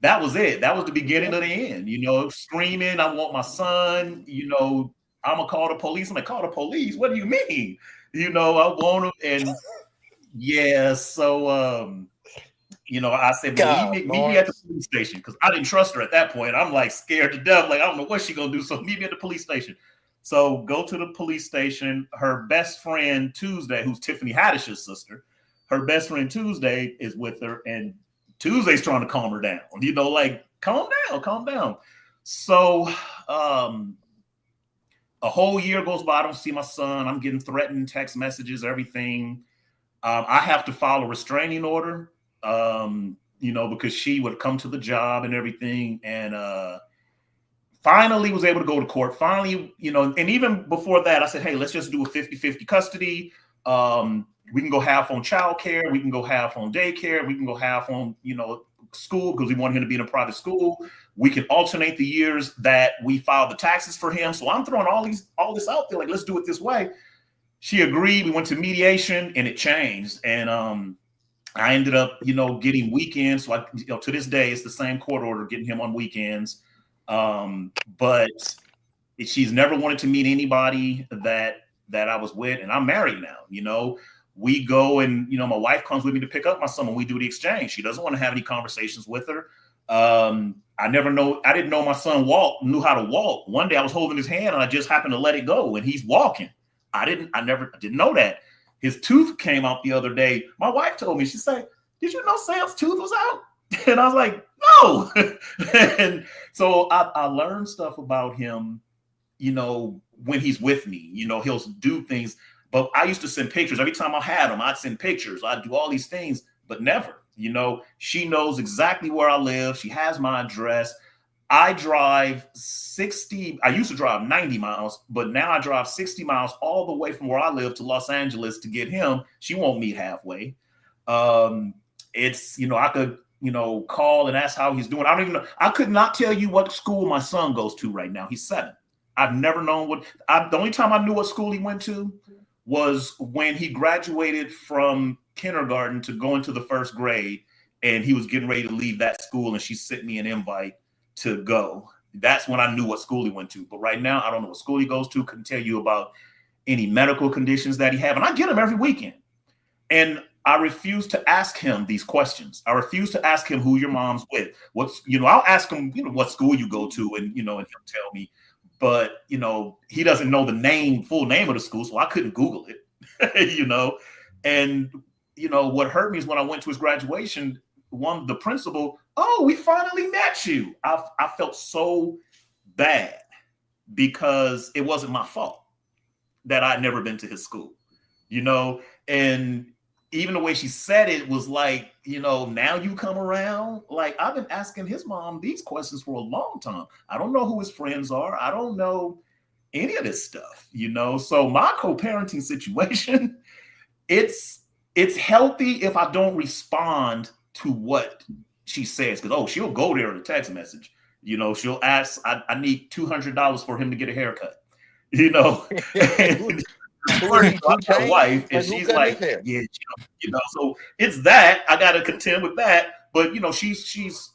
that was it. That was the beginning of the end, screaming, I want my son, I'm gonna call the police. I'm like, call the police? What do you mean? I want him. And yeah, so I said, well, meet me at the police station, because I didn't trust her at that point. I'm like scared to death. Like, I don't know what she's gonna do. So meet me at the police station. So go to the police station. Her best friend Tuesday, who's Tiffany Haddish's sister, her best friend Tuesday is with her, and Tuesday's trying to calm her down. Like, calm down. So a whole year goes by. I don't see my son. I'm getting threatened text messages, everything. I have to file a restraining order, because she would come to the job and everything. And finally was able to go to court. Finally, and even before that, I said, hey, let's just do a 50-50 custody. We can go half on childcare. We can go half on daycare. We can go half on, school, because we want him to be in a private school. We can alternate the years that we file the taxes for him. So I'm throwing all this out there. Like, let's do it this way. She agreed. We went to mediation and it changed. And I ended up, getting weekends. So to this day, it's the same court order, getting him on weekends. But she's never wanted to meet anybody that I was with, and I'm married now. We go and my wife comes with me to pick up my son when we do the exchange. She doesn't want to have any conversations with her. I didn't know my son knew how to walk. One day I was holding his hand and I just happened to let it go and he's walking. I didn't know that. His tooth came out the other day. My wife told me, she said, did you know Sam's tooth was out? And I was like, no. And so I learned stuff about him, when he's with me. He'll do things. But I used to send pictures. Every time I had him, I'd send pictures. I'd do all these things, but never. She knows exactly where I live. She has my address. I drive 60. I used to drive 90 miles, but now I drive 60 miles all the way from where I live to Los Angeles to get him. She won't meet halfway. It's, I could, call and ask how he's doing. I don't even know. I could not tell you what school my son goes to right now. He's 7. I've never known the only time I knew what school he went to was when he graduated from kindergarten to go into the 1st grade, and he was getting ready to leave that school, and she sent me an invite to go. That's when I knew what school he went to. But right now, I don't know what school he goes to. Couldn't tell you about any medical conditions that he have. And I get him every weekend. And I refuse to ask him these questions. I refuse to ask him who your mom's with. I'll ask him, what school you go to, and and he'll tell me. But, he doesn't know the full name of the school, so I couldn't Google it, And, what hurt me is when I went to his graduation, the principal, oh, we finally met you. I felt so bad because it wasn't my fault that I'd never been to his school, and even the way she said it was like, now you come around. Like, I've been asking his mom these questions for a long time. I don't know who his friends are. I don't know any of this stuff, So my co-parenting situation, it's healthy if I don't respond to what she says. Because, she'll go there in a text message. She'll ask, I need $200 for him to get a haircut, my wife, and she's like, yeah, so it's that I got to contend with that. but she's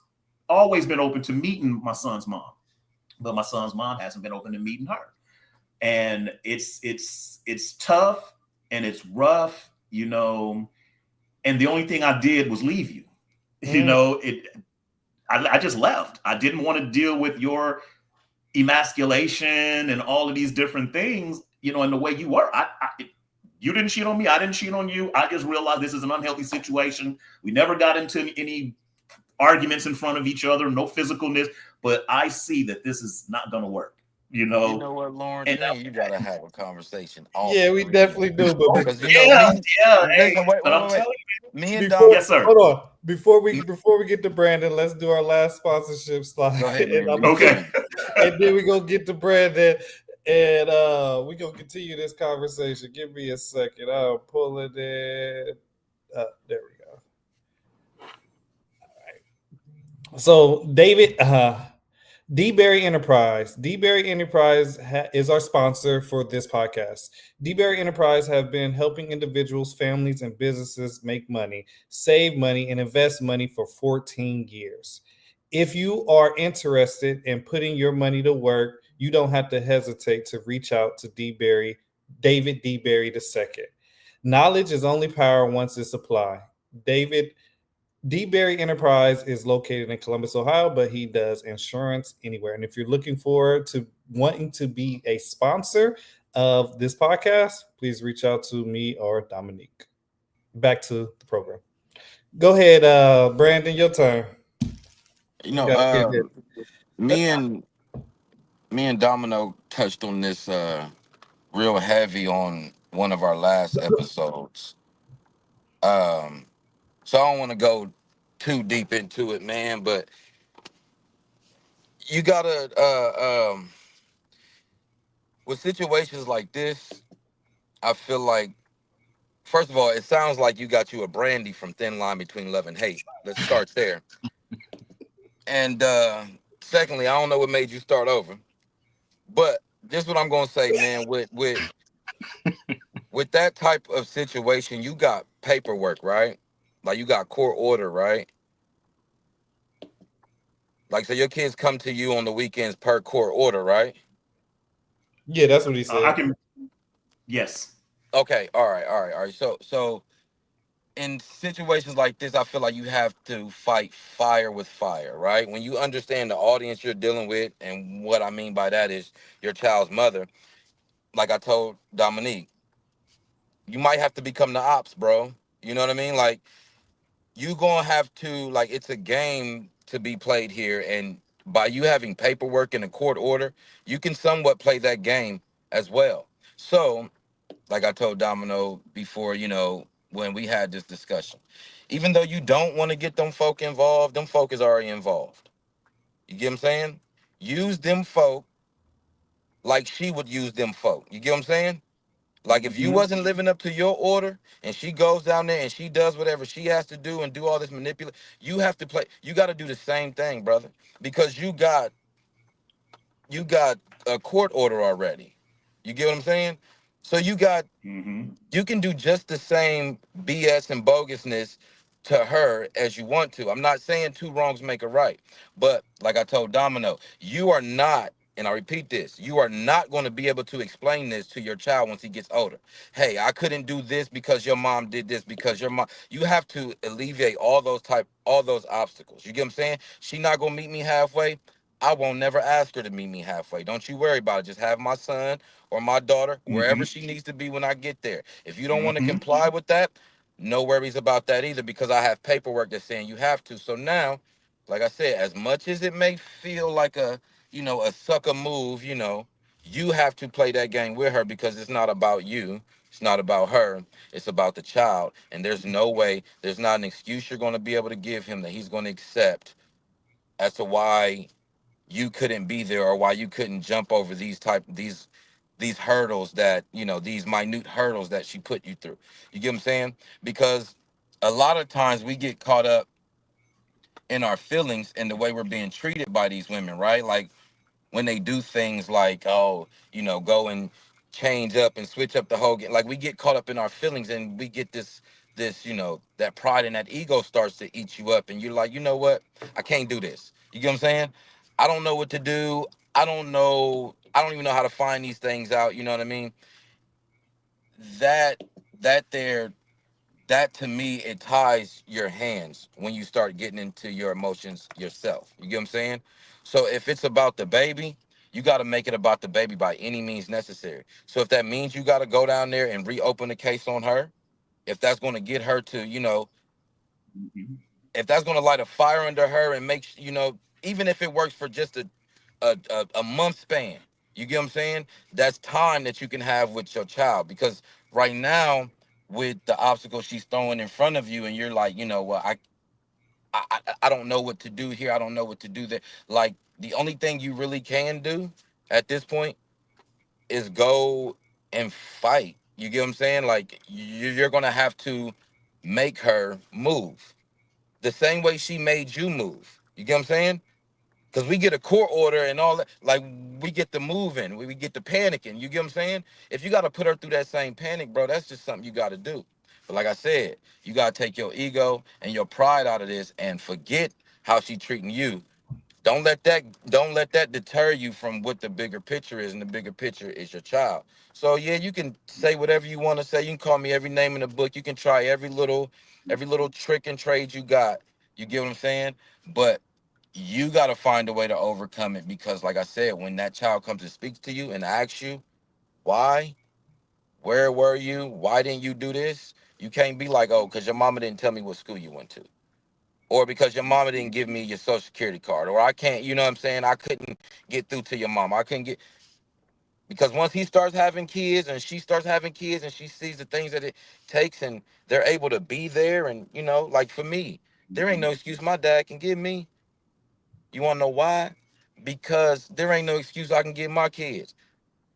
always been open to meeting my son's mom, but my son's mom hasn't been open to meeting her, and it's tough and it's rough, and the only thing I did was leave you. Mm. It I just left. I didn't want to deal with your emasculation and all of these different things, and the way you were. You didn't cheat on me. I didn't cheat on you. I just realized this is an unhealthy situation. We never got into any arguments in front of each other, no physicalness, but I see that this is not going to work, You know what, Lawrence? and Me and you gotta have a conversation off Yeah, the we replay. definitely do. But Because yeah, me, yeah, hey, listen, wait, but wait, I'm wait, wait. telling Me and before, Dom, yes, sir. hold on, m- before we get to Brandon, let's do our last sponsorship slide, go ahead, and man. I'm Do your gonna Okay. thing. and then we gonna get to Brandon, and we gonna continue this conversation. Give me a second. I'll pull it in. There we go. So David, D Enterprise. Is our sponsor for this podcast. D Enterprise have been helping individuals, families, and businesses make money, save money, and invest money for 14 years. If you are interested in putting your money to work, you don't have to hesitate to reach out to David D. Berry II. Knowledge is only power once it's applied. David D. Berry Enterprise is located in Columbus, Ohio, but he does insurance anywhere. And if you're looking forward to wanting to be a sponsor of this podcast, please reach out to me or Dominique. Back to the program. Go ahead, Brandon, your turn. You You know, got to get me and me and Domino touched on this real heavy on one of our last episodes. Um, so I don't want to go too deep into it, man. But you gotta, with situations like this, I feel like, first of all, it sounds like you got you a brandy from Thin Line Between Love and Hate. Let's start there. And secondly, I don't know what made you start over, but this is what I'm gonna say, man. With that type of situation, you got paperwork, right? Like you got court order, right? Like so, your kids come to you on the weekends per court order, right? Yeah, that's what he I said. can, yes. Okay, all right, all right, all right. So in situations like this, I feel like you have to fight fire with fire, right? When you understand the audience you're dealing with, and what I mean by that is your child's mother. Like I told Dominique, you might have to become the ops, bro. You know what I mean? Like you gonna have to, like, it's a game to be played here, and by you having paperwork and a court order, you can somewhat play that game as well. So like I told Domino before, when we had this discussion, even though you don't want to get them folk is already involved. You get what I'm saying? Use them folk like she would use them folk. You get what I'm saying? Like if you Hmm. wasn't living up to your order and she goes down there and she does whatever she has to do and do all this manipulate, you got to do the same thing, brother, because you got a court order already. You get what I'm saying? So Hmm. you can do just the same BS and bogusness to her as you want to. I'm not saying two wrongs make a right, but like I told Domino, you are not, and I repeat this, you are not going to be able to explain this to your child once he gets older. Hey, I couldn't do this because your mom did this because your mom. You have to alleviate all those obstacles. You get what I'm saying? She not gonna meet me halfway. I won't never ask her to meet me halfway. Don't you worry about it. Just have my son or my daughter wherever Hmm. she needs to be when I get there. If you don't want to Hmm. comply with that, no worries about that either, because I have paperwork that's saying you have to. So now, like I said, as much as it may feel like a sucker move, you have to play that game with her because it's not about you. It's not about her. It's about the child. And there's no way, there's not an excuse you're going to be able to give him that he's going to accept as to why you couldn't be there or why you couldn't jump over these hurdles, that these minute hurdles that she put you through. You get what I'm saying? Because a lot of times we get caught up in our feelings and the way we're being treated by these women, right? Like when they do things like, oh, go and change up and switch up the whole game. Like we get caught up in our feelings and we get this this, that pride and that ego starts to eat you up, and you're like, you know what, I can't do this. You get what I'm saying? I don't know what to do. I don't even know how to find these things out. You know what I mean? That that there that to me, it ties your hands when you start getting into your emotions yourself. You get what I'm saying? So if it's about the baby, you got to make it about the baby by any means necessary. So if that means you got to go down there and reopen the case on her, if that's going to get her to, Mhm. if that's going to light a fire under her and make, even if it works for just a month span, you get what I'm saying? That's time that you can have with your child, because right now, with the obstacle she's throwing in front of you, and you're like, well, I don't know what to do here. I don't know what to do there. Like, the only thing you really can do at this point is go and fight. You get what I'm saying? Like, you're gonna have to make her move the same way she made you move. You get what I'm saying? Because we get a court order and all that, like, we get the moving, we get the panicking. You get what I'm saying? If you got to put her through that same panic, bro, that's just something you got to do. But like I said, you got to take your ego and your pride out of this and forget how she treating you. Don't let that deter you from what the bigger picture is, and the bigger picture is your child. So yeah, you can say whatever you want to say. You can call me every name in the book. You can try every little trick and trade you got. You get what I'm saying? But you got to find a way to overcome it, because like I said, when that child comes and speaks to you and asks you why, where were you, why didn't you do this, you can't be like, oh, because your mama didn't tell me what school you went to, or because your mama didn't give me your social security card, or I can't, you know what I'm saying, I couldn't get through to your mama, I couldn't get. Because once he starts having kids and she starts having kids and she sees the things that it takes, and they're able to be there, and like for me, there ain't no excuse my dad can give me. You want to know why? Because there ain't no excuse I can give my kids.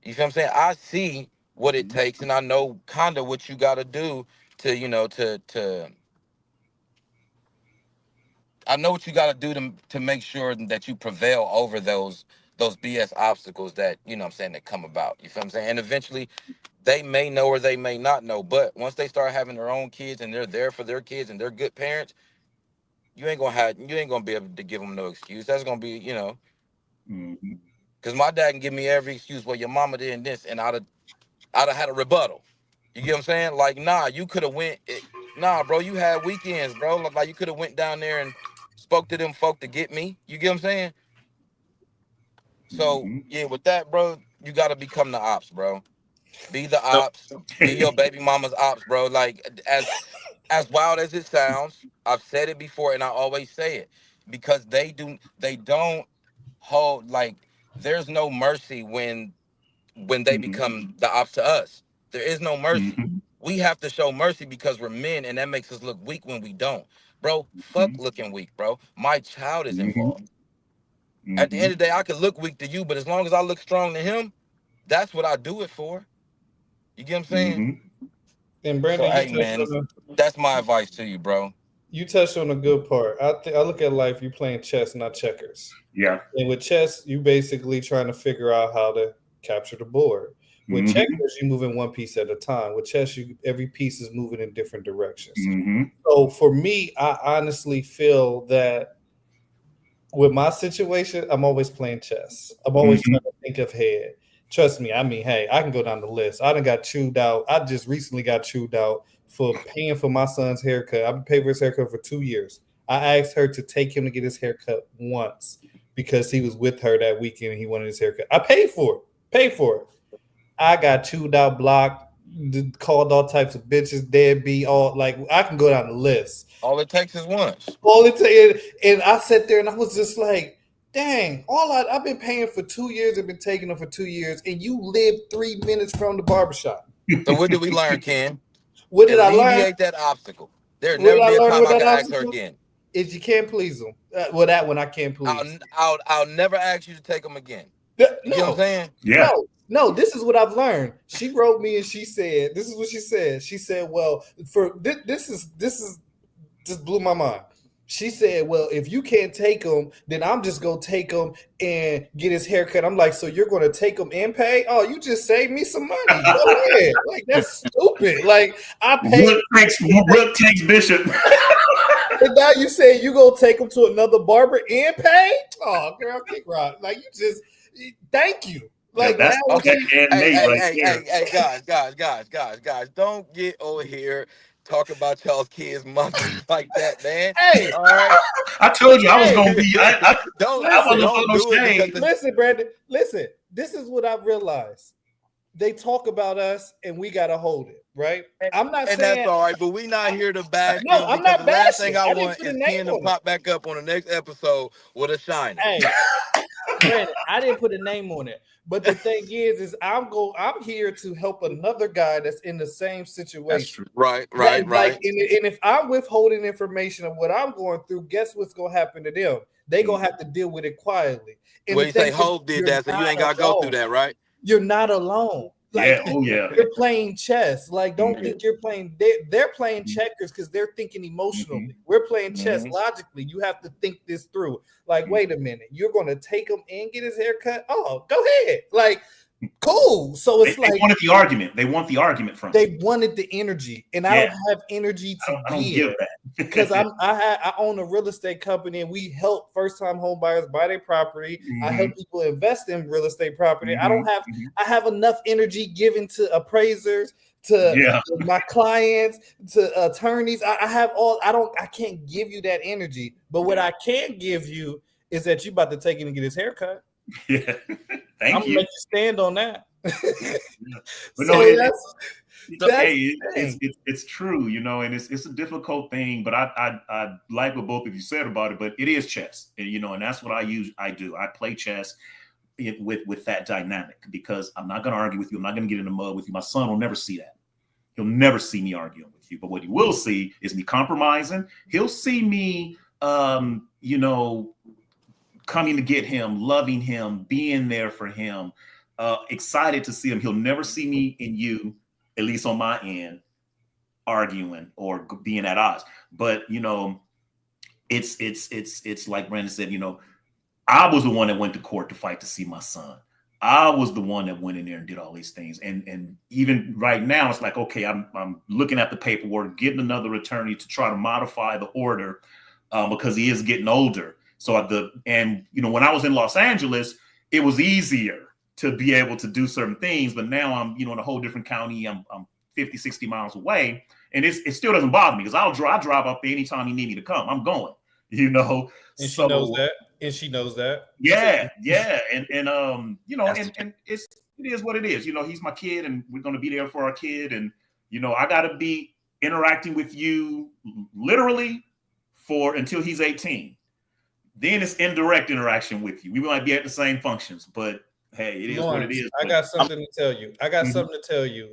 You feel what I'm saying? I see what it takes, and I know kind of what you got to do to, I know what you got to do to make sure that you prevail over those BS obstacles that, what I'm saying, that come about. You feel what I'm saying? And eventually they may know or they may not know, but once they start having their own kids and they're there for their kids and they're good parents, you ain't gonna be able to give them no excuse. That's gonna be, Mhm. because my dad can give me every excuse. Well, your mama did this, and I'd have had a rebuttal. You get what I'm saying? Like, nah, you could have nah, bro, you had weekends, bro. Like, you could have went down there and spoke to them folk to get me. You get what I'm saying? So Mhm. yeah, with that, bro, you gotta become the ops, bro. Be the So, ops. Be your baby mama's ops, bro. Like, as wild as it sounds, I've said it before and I always say it, because they don't hold, like, there's no mercy when they Mhm. become the ops to us. There is no mercy. Mhm. We have to show mercy because we're men, and that makes us look weak when we don't. Bro, fuck Mhm. looking weak, bro. My child is Mhm. involved. At the end Mhm. of the day, I can look weak to you, but as long as I look strong to him, that's what I do it for. You get what I'm saying? Mhm. And So Brandon, hey man, that's my advice to you, bro. you touched on a good part. I look at life. You playing chess, not checkers. Yeah. And with chess, you basically trying to figure out how to capture the board. With Mhm. checkers, you moving one piece at a time. With chess, every piece is moving in different directions. Mhm. So for me, I honestly feel that with my situation, I'm always playing chess. I'm always trying Mhm. to think ahead. Trust me, I mean, hey, I can go down the list. I done got chewed out. I just recently got chewed out for paying for my son's haircut. I've been paying for his haircut for 2 years. I asked her to take him to get his haircut once because he was with her that weekend and he wanted his haircut. I paid for it. Paid for it. I got chewed out, blocked, called all types of bitches, deadbeat, all like I can go down the list. All it takes is once. All it and I sat there and I was just like, dang, I've been paying for 2 years, I've been taking them for 2 years, and you live 3 minutes from the barbershop. So what did we learn, Ken? What did I learn? Alleviate that obstacle. There'll What never did I be a learn time with I that can ask her obstacle? again. Is you can't please them. Well, that one I can't please. I'll never ask you to take them again. You get what I'm No, saying? Yeah. no. This is what I've learned. She wrote me and she said, "This is what she said." She said, "Well, for this is just blew my mind." She said, "Well, if you can't take him, then I'm just gonna take him and get his haircut." I'm like, "So you're gonna take him and pay? Oh, you just saved me some money. Go ahead." Like that's stupid. Like I paid, Rook takes Bishop. and now you say you gonna take him to another barber and pay? Oh, girl, kick rock. Like you just thank you. Yeah, Like that's now Okay. she, and Hey, Nate hey, right hey, there. hey, hey, guys. Don't get over here talking about y'all's kids' mothers like that, man. hey, All right. I told you I was hey, gonna be. I listen, wasn't Don't putting no do it because shade. the listen, Brandon. Listen, this is what I realized. They talk about us and we gotta hold it, right? I'm not and that's saying all right. But we not here to bash no, them I'm because not the last thing bashing. I I didn't want put a is name Ken to on it. pop back up on the next episode with a shiner. Hey, Brandon, I didn't put a name on it. But the thing is I'm here to help another guy that's in the same That's situation. true. Right, Like, right, like, right. and if I'm withholding information of what I'm going through, guess what's gonna happen to them? They gonna have to deal with it quietly. And Well, the you say thing is, Hope did you're that, so you not ain't gotta go through alone. that, right? You're not alone. Like Yeah. Oh yeah. you're playing chess. Like, don't Mhm. think you're playing. They're playing checkers because they're thinking emotionally. Mhm. We're playing chess Mhm. logically. You have to think this through. Like, Mhm. wait a minute, you're gonna take him and get his hair cut? Oh, go ahead. Like, cool. So it's They like wanted the argument. They want the argument from you. they wanted the energy, and I Yeah. don't have energy to I don't give give because that. I own a real estate company and we help first time home buyers buy their property. I hmm help people invest in real estate property. I hmm don't have hmm I have enough energy given to appraisers, to Yeah. my clients, to attorneys. I have all I can't give you that energy. But what Yeah. I can give you is that you about to take him and get his haircut. Yeah. I'm Thank gonna you. make you stand on that. Yeah. Yeah. But no, So hey, that's the thing. it's true, and it's a difficult thing. But I like what both of you said about it. But it is chess, and that's what I do. I play chess with that dynamic because I'm not going to argue with you. I'm not going to get in the mud with you. My son will never see that. He'll never see me arguing with you. But what he will see is me compromising. He'll see me, coming to get him, loving him, being there for him, excited to see him. He'll never see me and you, at least on my end, arguing or being at odds. But it's like Brandon said. I was the one that went to court to fight to see my son. I was the one that went in there and did all these things. And even right now, it's like, okay, I'm looking at the paperwork, getting another attorney to try to modify the order because he is getting older. So when I was in Los Angeles, it was easier to be able to do certain things. But now I'm, in a whole different county. I'm 50, 60 miles away. And it still doesn't bother me because I drive up there anytime you need me to come. I'm going, And she knows So that. And she knows that. yeah, and That's and it is what it is. He's my kid, and we're gonna be there for our kid, and I gotta be interacting with you literally for until he's 18. Then it's indirect interaction with you. We might be at the same functions, but hey, it is what it Lawrence, is. I But got something to tell you.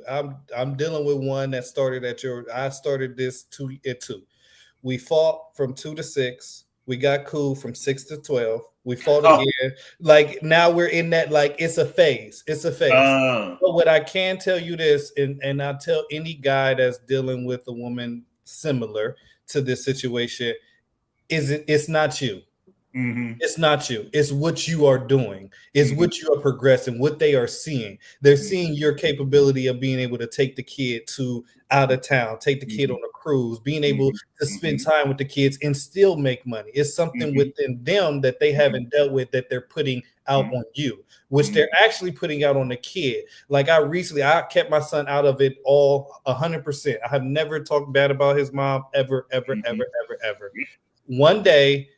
Mhm. I'm dealing with one that started I started this 2 at 2. We fought from 2 to 6. We got cool from 6 to 12. We fought Oh, again. Like now we're in that, like it's a phase. It's a phase. uh, But what I can tell you this, and I tell any guy that's dealing with a woman similar to this situation, it's not you. mhm, It's not you. It's what you are doing. It's mhm, what you are progressing, what they are seeing. They're mhm, seeing your capability of being able to take the kid to out of town, take the kid on mhm, a cruise, being able mhm, to spend mhm, time with the kids and still make money. It's something mhm, within them that they mhm, haven't dealt with that they're putting out mhm, on you, which mhm, they're actually putting out on the kid. Like I kept my son out of it all 100%. I have never talked bad about his mom ever, ever, mhm. ever, ever, ever. One day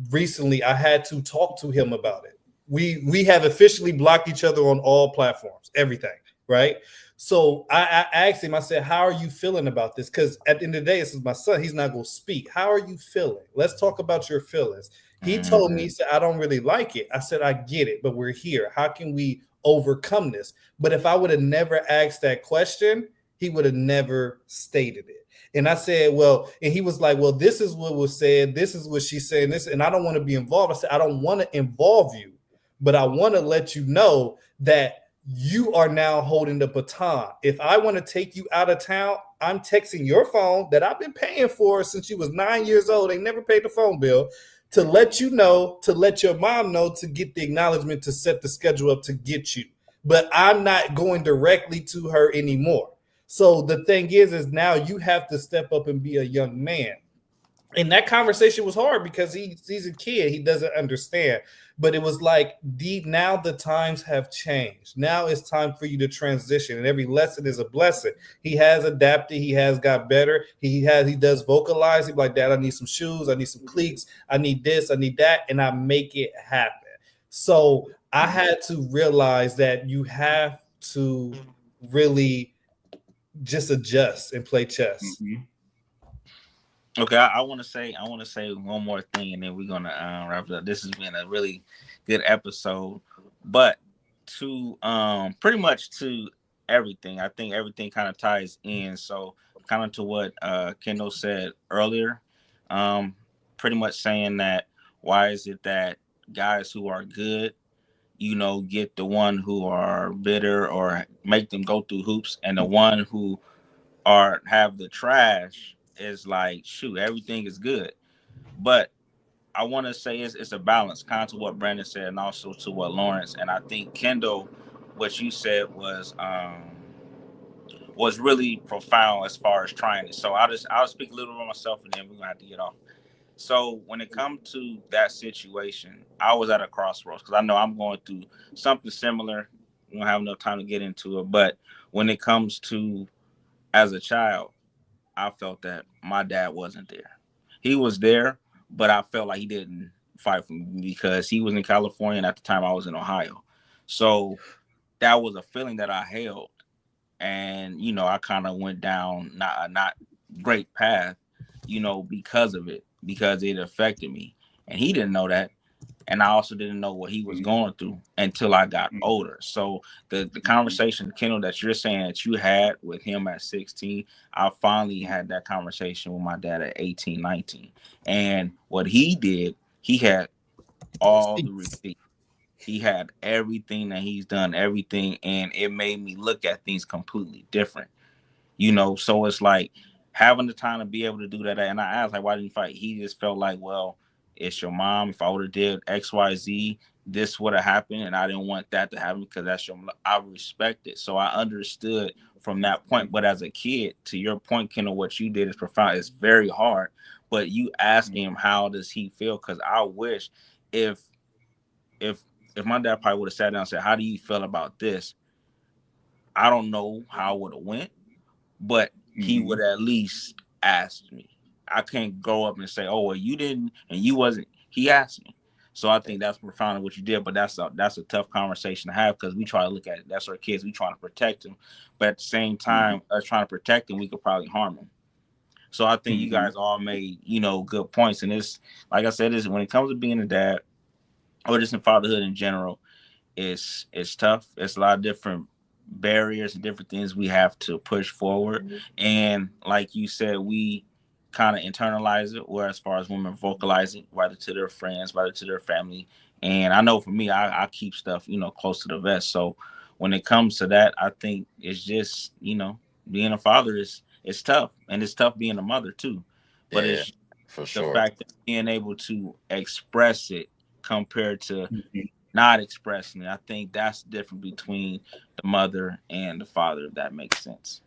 recently I had to talk to him about it. We have officially blocked each other on all platforms, everything, right? So I asked him, I said, how are you feeling about this? Because at the end of the day, this is my son. He's not going to speak. How are you feeling? Let's talk about your feelings. He told me, he said, I don't really like it. I said, I get it, but we're here. How can we overcome this? But if I would have never asked that question, he would have never stated it. And I said, well, and he was like, well, this is what was said. This is what she said. This, and I don't want to be involved. I said, I don't want to involve you, but I want to let you know that you are now holding the baton. If I want to take you out of town, I'm texting your phone that I've been paying for since you was 9 years old. They never paid the phone bill to let you know, to let your mom know, to get the acknowledgement, to set the schedule up to get you. But I'm not going directly to her anymore. So the thing is now you have to step up and be a young man. And that conversation was hard because he's a kid, he doesn't understand. But it was like, deep, now the times have changed. Now it's time for you to transition, and every lesson is a blessing. He has adapted, he has got better, he does vocalize. He's like, Dad, I need some shoes, I need some cleats, I need this, I need that, and I make it happen. So I had to realize that you have to really just adjust and play chess. Mm-hmm. Okay, I want to say one more thing, and then we're gonna wrap it up. This has been a really good episode, but to pretty much to everything, I think everything kind of ties in. So kind of to what Kendall said earlier, um, pretty much saying that why is it that guys who are good, get the one who are bitter or make them go through hoops, and the one who are have the trash is like, shoot, everything is good. But I want to say it's a balance, kind of to what Brandon said, and also to what Lawrence, and I think Kendall, what you said was really profound as far as trying it. So I'll speak a little about myself, and then we're gonna have to get off. So when it comes to that situation, I was at a crossroads because I know I'm going through something similar. We don't have enough time to get into it, but when it comes to as a child, I felt that my dad wasn't there. He was there, but I felt like he didn't fight for me because he was in California and at the time I was in Ohio. So that was a feeling that I held. And, I kind of went down not great path, because of it, because it affected me. And he didn't know that, and I also didn't know what he was going through until I got older. So the conversation, Kendall, that you're saying that you had with him at 16, I finally had that conversation with my dad at 18, 19. And what he did, he had all the receipts. He had everything that he's done, everything, and it made me look at things completely different. So it's like having the time to be able to do that. And I asked, like, why didn't you fight? He just felt like, well, it's your mom. If I would have did XYZ, this would have happened, and I didn't want that to happen because that's your. I respect it, so I understood from that point. But as a kid, to your point, Kendall, what you did is profound. It's very hard, but you asking him how does he feel? Because I wish if if if my dad probably would have sat down and said, how do you feel about this? I don't know how it would have went, but he Mm-hmm. would at least ask me. I can't go up and say, "Oh, well, you didn't and you wasn't." He asked me, so I think that's profound what you did. But that's a tough conversation to have because we try to look at it. That's our kids. We trying to protect them, but at the same time, us trying to protect them, we could probably harm them. So I think you Mm-hmm. guys all made good points. And it's like I said, is when it comes to being a dad or just in fatherhood in general, it's tough. It's a lot of different barriers and different things we have to push forward. And like you said, we kind of internalize it, where as far as women vocalize it, whether to their friends, whether to their family. And I know for me, I keep stuff, close to the vest. So when it comes to that, I think it's just, being a father is it's tough. And it's tough being a mother too. But Yeah, it's for the sure. fact that being able to express it compared to Mm-hmm. not expressing it. I think that's the difference between the mother and the father, if that makes sense.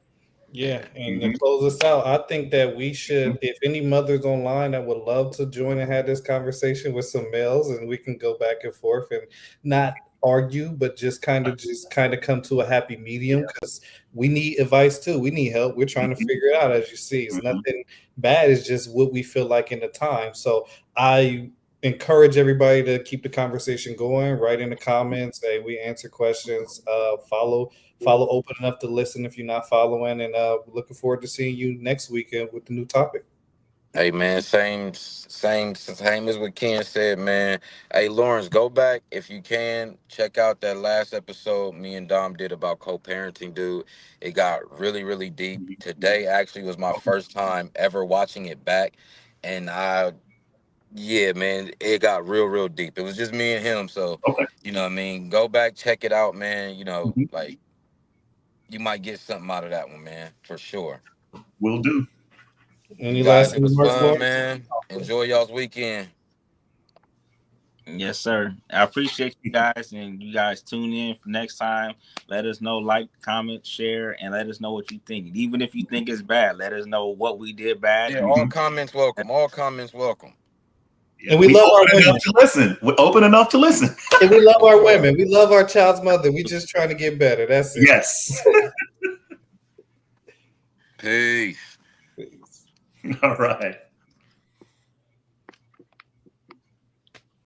Yeah, and to Mm-hmm. close us out, I think that we should, if any mothers online that would love to join and have this conversation with some males, and we can go back and forth and not argue, but just kind of come to a happy medium because we need advice too. We need help. We're trying to figure it out, as you see. It's Mm-hmm. nothing bad. It's just what we feel like in the time. So I encourage everybody to keep the conversation going. Write in the comments. Hey, we answer questions. Follow open enough to listen if you're not following, and looking forward to seeing you next weekend with the new topic. Hey man, same as what Ken said, man. Hey Lawrence, go back if you can. Check out that last episode me and Dom did about co-parenting, dude. It got really, really deep. Today actually was my first time ever watching it back, and Yeah, man, it got real deep. It was just me and him, so Okay. you know what I mean. Go back, check it out, man. You know, Mhm. like you might get something out of that one, man, for sure. Will do. Any You guys, last it was remarks, fun, boys? man. Enjoy y'all's weekend. Yes, sir. I appreciate you guys, and you guys tune in for next time. Let us know, like, comment, share, and let us know what you think. Even if you think it's bad, let us know what we did bad. Yeah, And all Mhm. comments welcome. All comments welcome. Yeah, And we we love our open enough women. to listen. We're open enough to listen. And we love For our sure. women. We love our child's mother. We just trying to get better. That's it. Yes. Peace. Please. All right.